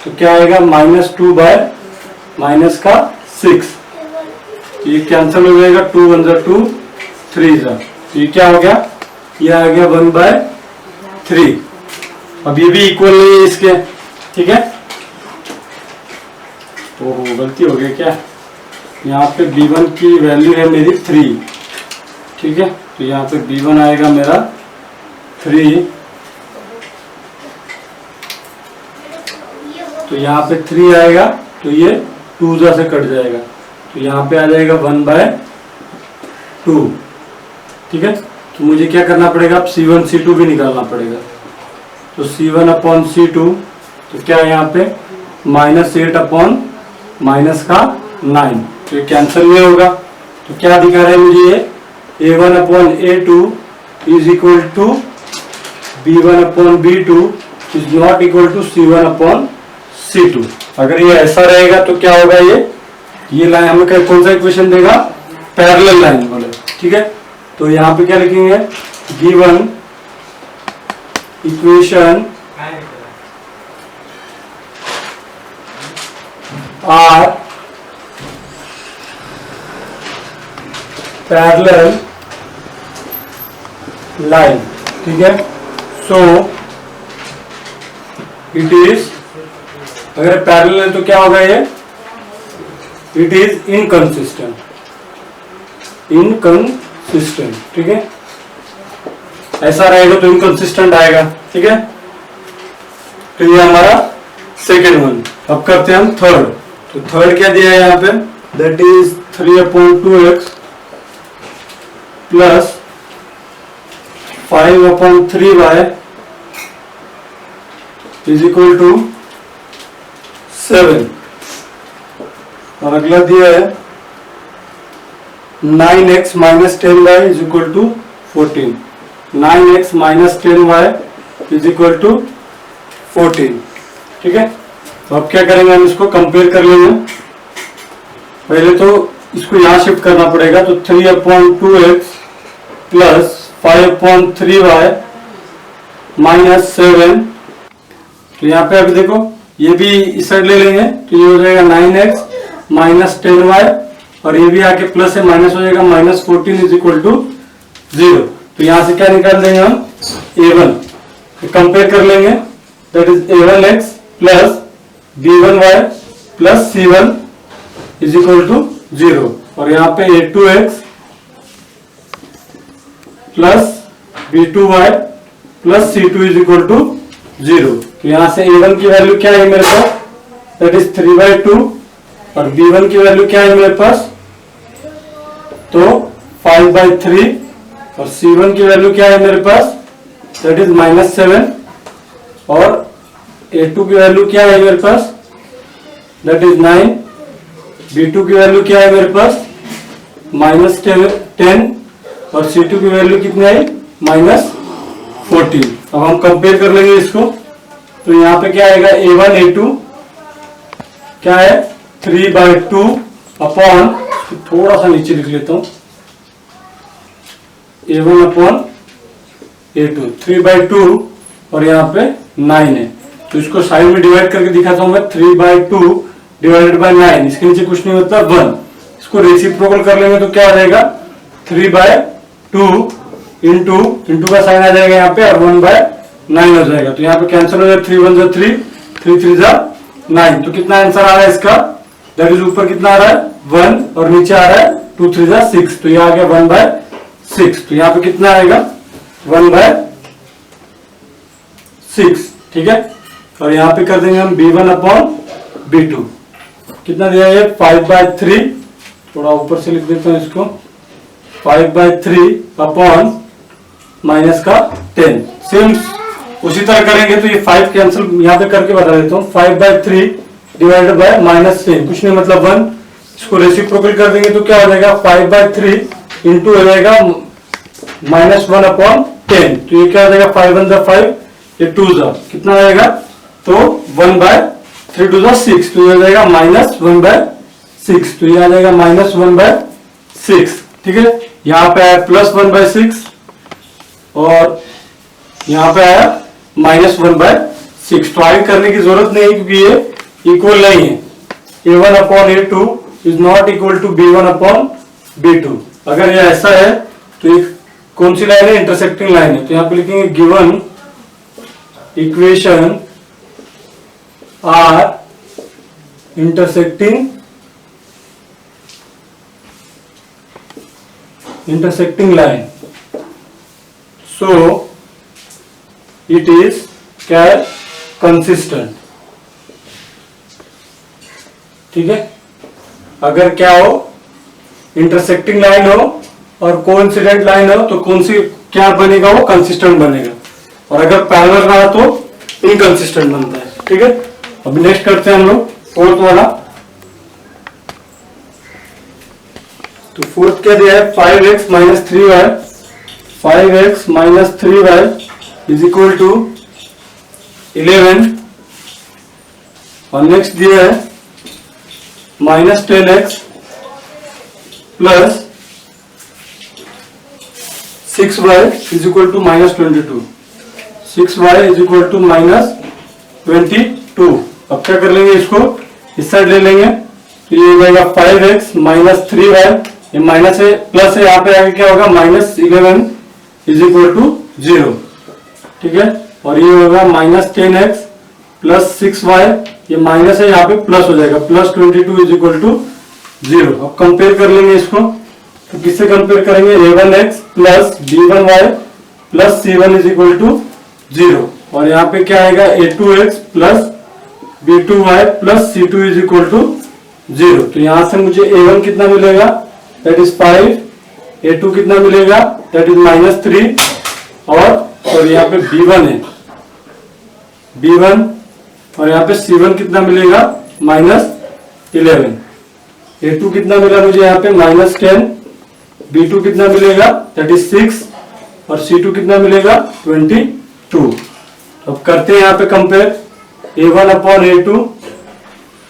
तो क्या आएगा -2 बाय -6, ये कैंसिल हो जाएगा, 2 1 जा 2, 3 जा, तो ये क्या हो गया, ये आ गया 1/3। अब ये भी इक्वल नहीं है इसके। ठीक है, तो गलती हो गई क्या, यहाँ पे b1 की वैल्यू है मेरी 3, ठीक है। तो यहाँ पे b1 आएगा मेरा 3, तो यहाँ पे 3 आएगा, तो ये 2 से कट जाएगा, तो यहाँ पे आ जाएगा 1/2, ठीक है। तो मुझे क्या करना पड़ेगा, अब C1 C2 भी निकालना पड़ेगा। तो C1/C2 तो क्या है यहाँ पे -8/-9, तो ये कैंसिल नहीं होगा। तो क्या दिखा रहा है मुझे ये A1/A2 is equal to B1/B2 is not equal to C1/C2। अगर ये ऐसा रहेगा तो क्या होगा, ये लाइन हमें कौन सा इक्वेशन देगा, पैरेलल लाइन बोले, ठीक है। तो यहाँ पे क्या लिखेंगे, given equation are parallel line, ठीक है। सो इट इज, अगर पैरेलल है तो क्या होगा ये, इट इज इनकंसिस्टेंट, ठीक है। ऐसा रहेगा तो इनकंसिस्टेंट आएगा, ठीक है। तो ये हमारा सेकेंड वन। अब करते हैं हम थर्ड। तो थर्ड क्या दिया है यहाँ पे, that is 3/2x plus 5/3y is equal to 7, और अगला दिया है 9x minus 10y is equal to 14, 9x minus 10y is equal to 14, ठीक है। तो अब क्या करेंगे, हम इसको कंपेयर कर लेंगे। पहले तो इसको यहां शिफ्ट करना पड़ेगा, तो 3/2x प्लस 5/3y माइनस 7, तो यहाँ पे अभी देखो ये भी इस साइड ले लेंगे, तो ये हो जाएगा 9x माइनस 10y, और ये भी आके प्लस है, माइनस हो जाएगा -14 इज इक्वल टू 0। तो यहां से क्या निकाल देंगे हम, a1, तो कंपेयर कर लेंगे, that is a1x plus b1y plus c1 is equal to 0, और यहाँ पे a2x plus b2y plus c2 is equal to 0। तो यहां से a1 की वैल्यू क्या है मेरे पास, दैट इज 3/2, और b1 की वैल्यू क्या है मेरे पास, तो 5/3, और c1 की वैल्यू क्या है मेरे पास, दैट इज -7, और a2 की वैल्यू क्या है मेरे पास, दैट इज 9, b2 की वैल्यू क्या है मेरे पास -10, और c2 की वैल्यू कितनी आई -14। अब हम कंपेयर कर लेंगे इसको, तो यहाँ पे क्या आएगा, a1 a2 क्या है 3/2 अपॉन, थोड़ा सा नीचे लिख लेता हूं, a1/a2 3/2, और यहाँ पे 9 है, तो इसको साइड में डिवाइड करके दिखाता हूं मैं, 3/2 डिवाइडेड बाय 9, इसके नीचे कुछ नहीं होता 1, इसको रेसिप्रोकल कर लेंगे तो क्या आ जाएगा, 3/2 इंटू का साइन आ जाएगा यहाँ पे, और 1/9 हो जाएगा। तो यहाँ पे कैंसिल हो जाएगा, 3 1 जा 3, 3 3 जा 9, तो कितना आंसर आ रहा है इसका, दैट इज ऊपर कितना आ रहा है 1, और नीचे आ रहा है 2 3 जा 6, तो ये आ गया 1/6। तो यहाँ पे कितना आएगा 1/6, ठीक है। और यहाँ पे कर देंगे हम b1/b2, कितना दिया है 5/3, थोड़ा ऊपर से लिख देता हूँ इसको, 5/3 अपॉन माइनस का 10, सेम उसी तरह करेंगे। तो ये 5 कैंसिल यहाँ पे करके बता देता हूँ, 5/3 डिवाइडेड बाय -10, कुछ नहीं मतलब 1, इसको रेसिप्रोकल कर देंगे तो क्या हो जाएगा, 5/3 इंटू हो जाएगा -1/10, तो ये क्या हो जाएगा, 5 1 जा 5, ये 2 जा कितना आएगा, तो 1/3 2 जा 6, तो ये हो जाएगा -1/6, तो ये आ जाएगा -1/6, ठीक है। यहाँ पे आया +1/6, और यहाँ पे आया -1/6, तो आगे करने की जरूरत नहीं है क्योंकि ये इक्वल नहीं है, a1/a2 is not equal to b1/b2। अगर ये ऐसा है तो ये कौन सी लाइन है, इंटरसेक्टिंग लाइन है, तो यहाँ पे लिखेंगे given equation are intersecting intersecting line, so it is क्या है, consistent. ठीक है, अगर क्या हो, इंटरसेक्टिंग लाइन हो और कोइंसिडेंट लाइन हो तो कौन सी क्या बनेगा, वो कंसिस्टेंट बनेगा, और अगर पैरेलल रहा तो इनकंसिस्टेंट बनता है. ठीक है, अब नेक्स्ट करते हैं हम लोग फोर्थ वाला. तो फोर्थ क्या दिया है, 5x minus 3y, 5x minus 3y is equal to 11. और नेक्स्ट दिया है minus 10x plus 6y is equal to minus 22. 6y is equal to minus 22. अब क्या कर लेंगे, इसको इस साइड ले लेंगे तो ये हो जाएगा 5x माइनस 3y, ये माइनस है प्लस है, यहाँ पे आगे क्या होगा माइनस 11 इज इक्वल टू 0. ठीक है, और ये होगा माइनस 10x प्लस 6y, ये माइनस है यहाँ पे प्लस हो जाएगा, प्लस 22 इज इक्वल टू 0. अब कंपेयर कर लेंगे इसको, तो किससे कंपेयर करेंगे, a1x plus b1y plus c1 is equal to 0. और यहाँ पे क्या आएगा, a2x plus b2y plus c2 is equal to 0. तो यहाँ से मुझे a1 कितना मिलेगा, दैट इज 5, a2 कितना मिलेगा, दैट इज माइनस 3, और यहाँ पे b1 है b1, और यहाँ पे c1 कितना मिलेगा, माइनस 11. a2 कितना मिला मुझे यहाँ पे माइनस 10, b2 कितना मिलेगा, दैट इज 6, और c2 कितना मिलेगा 22. अब करते हैं यहाँ पे कंपेयर, a1 अपॉन a2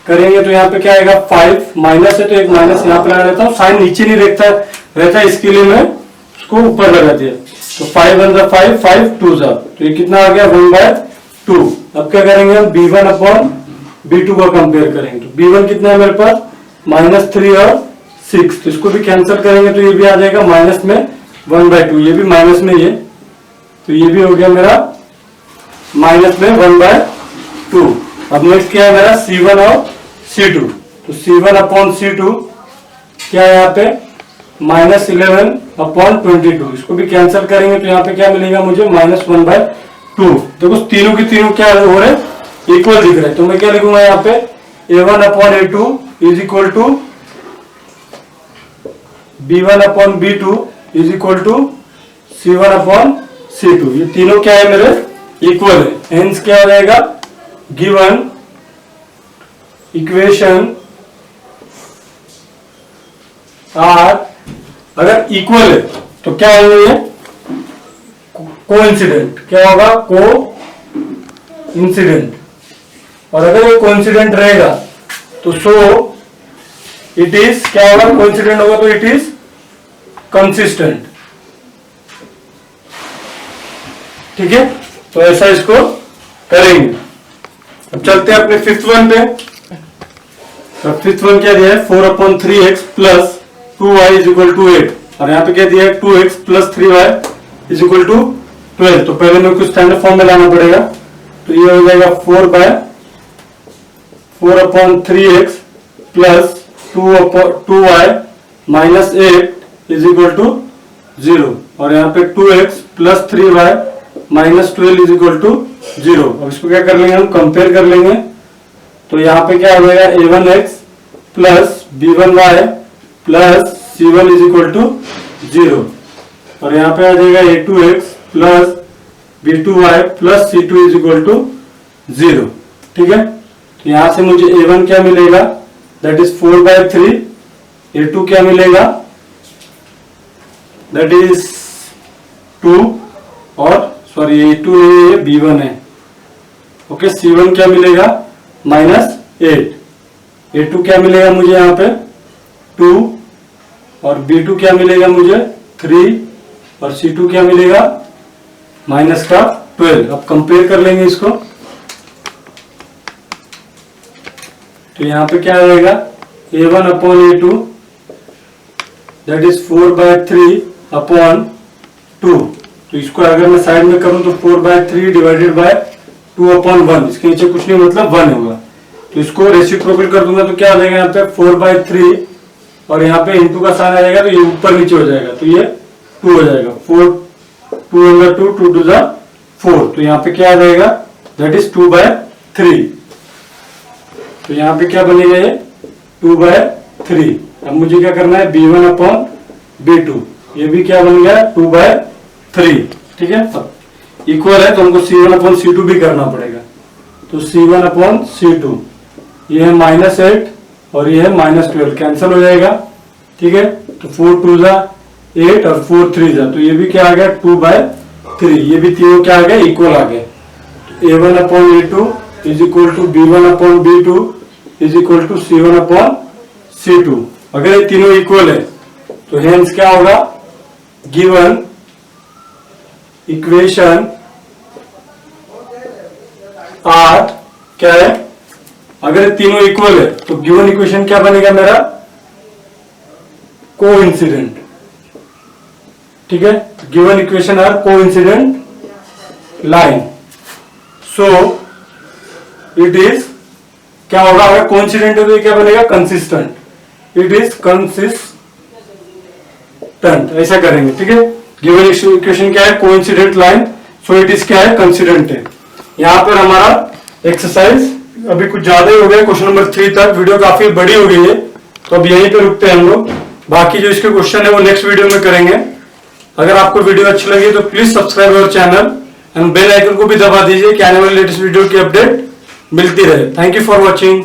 करेंगे तो यहाँ पे क्या आएगा, 5 माइनस है तो एक माइनस यहाँ पे लगा देता हूँ, साइन नीचे नहीं रहता इसके लिए मैं उसको ऊपर लगा दिया. तो 5 1 5, 5 2 जा, तो ये कितना आ गया 1/2. अब क्या करेंगे हम, b1 अपॉन b2 का कंपेयर करेंगे, तो b1 कितना है मेरे पास माइनस 3 और 6, तो इसको भी कैंसिल करेंगे तो ये भी आ जाएगा माइनस में 1/2, ये भी माइनस में ये, तो ये भी हो गया मेरा माइनस में 1/2. अब नेक्स्ट क्या है मेरा c1 और c2, तो c1 अपॉन c2 क्या है यहाँ पे माइनस 11 अपॉन 22, इसको भी कैंसिल करेंगे तो यहाँ पे क्या मिलेगा मुझे माइनस 1/2. देखो तीनों की तीनों क्या हो रहे हैं, इक्वल दिख रहे हैं, तो मैं क्या लिखूंगा यहाँ पे a1 upon a2 is equal to b1 upon b2 is equal to c1 upon c2. ये तीनों क्या है मेरे इक्वल है, हेंस क्या हो जाएगा, गिवन इक्वेशन आर अगर इक्वल है तो क्या होगा, ये कोइंसिडेंट, क्या होगा को इंसिडेंट, और अगर ये कोइंसिडेंट रहेगा तो सो इट इज क्या होगा, कोइंसिडेंट होगा तो इट इज कंसिस्टेंट. ठीक है, तो ऐसा इसको करेंगे. अब चलते हैं अपने फिफ्थ वन पे. फिफ्थ वन क्या दिया है, 4/3x plus 2y is equal to 8, और यहाँ पे क्या दिया है 2x plus 3y is equal to 12. तो पहले मेरे को स्टैंडर्ड फॉर्म में लाना पड़ेगा, तो ये हो जाएगा 4/3x plus 2y minus 8 is equal to 0, और यहाँ पे 2x plus 3y minus 12 is equal to 0. अब इसको क्या कर लेंगे, हम कंपेयर कर लेंगे, तो यहाँ पे क्या हो जाएगा a1x plus b1y plus c1 is equal to 0, और यहाँ पे आ जाएगा a2x plus b2y plus c2 is equal to 0. ठीक है, तो यहाँ से मुझे a1 क्या मिलेगा, दैट इज 4/3, a2 क्या मिलेगा, दैट इज 2, और सॉरी a2 है, ये b1 है. ओके, c1 क्या मिलेगा माइनस 8, a2 क्या मिलेगा मुझे यहाँ पे 2, और b2 क्या मिलेगा मुझे 3, और c2 क्या मिलेगा माइनस का 12. अब कंपेयर कर लेंगे इसको, तो यहाँ पे क्या आ जाएगा a1 upon a2 that is 4/3 upon 2. तो इसको अगर मैं साइड में करूं तो 4/3 डिवाइडेड बाय 2/1, इसके नीचे कुछ नहीं मतलब 1 होगा. तो इसको रेसिप्रोकल कर दूंगा तो क्या आ जाएगा यहाँ पे 4/3 और यहाँ पे इंटू का साइन आ जाएगा तो ये ऊपर नीचे हो जाएगा, तो ये 2 हो जाएगा। 4 2 अंदर 2 2 टू द 4, तो यहाँ पे क्या आ जाएगा, दैट इज 2/3। तो यहाँ पे क्या बनेगा, ये 2/3। अब मुझे क्या करना है, b1 अपॉन b2, ये भी क्या बन गया 2/3, ठीक है। अब इक्वल है तो हमको c1 अपॉन c2 भी करना पड़ेगा, तो c1 अपॉन c2, ये है -8 और ये है -12, कैंसिल हो जाएगा, ठीक है। तो 4 2 जा 8 और 4 3 जा, तो ये भी क्या आ गया 2/3, ये भी तीनों क्या आ गए, इक्वल आ गए। a1 upon a2 is equal to b1 upon b2 is equal to c1 upon c2। अगर ये तीनों इक्वल है तो हेंस क्या होगा, गिवन इक्वेशन आर क्या है, अगर तीनों इक्वल है तो गिवन इक्वेशन क्या बनेगा मेरा, कोइंसिडेंट, ठीक है। Given equation are coincident line, so it is क्या होगा, अगर कोइंसिडेंट है तो ये क्या बनेगा, कंसिस्टेंट, इट इज कंसिस्टेंट, ऐसा करेंगे, ठीक है। गिवन इक्वेशन क्या है, coincident line, so it is क्या है, कंसिस्टेंट है। यहाँ पर हमारा एक्सरसाइज अभी कुछ ज्यादा ही हो गया, क्वेश्चन नंबर 3 तक, वीडियो काफी बड़ी हो गई है, तो अब यहीं पे रुकते हैं हम लोग। बाकी जो इसके क्वेश्चन है वो नेक्स्ट वीडियो में करेंगे। अगर आपको वीडियो अच्छी लगी तो please subscribe our channel and bell icon को भी दबा दीजिए कि आने वाले लेटेस्ट वीडियो की अपडेट मिलती रहे। Thank you for watching.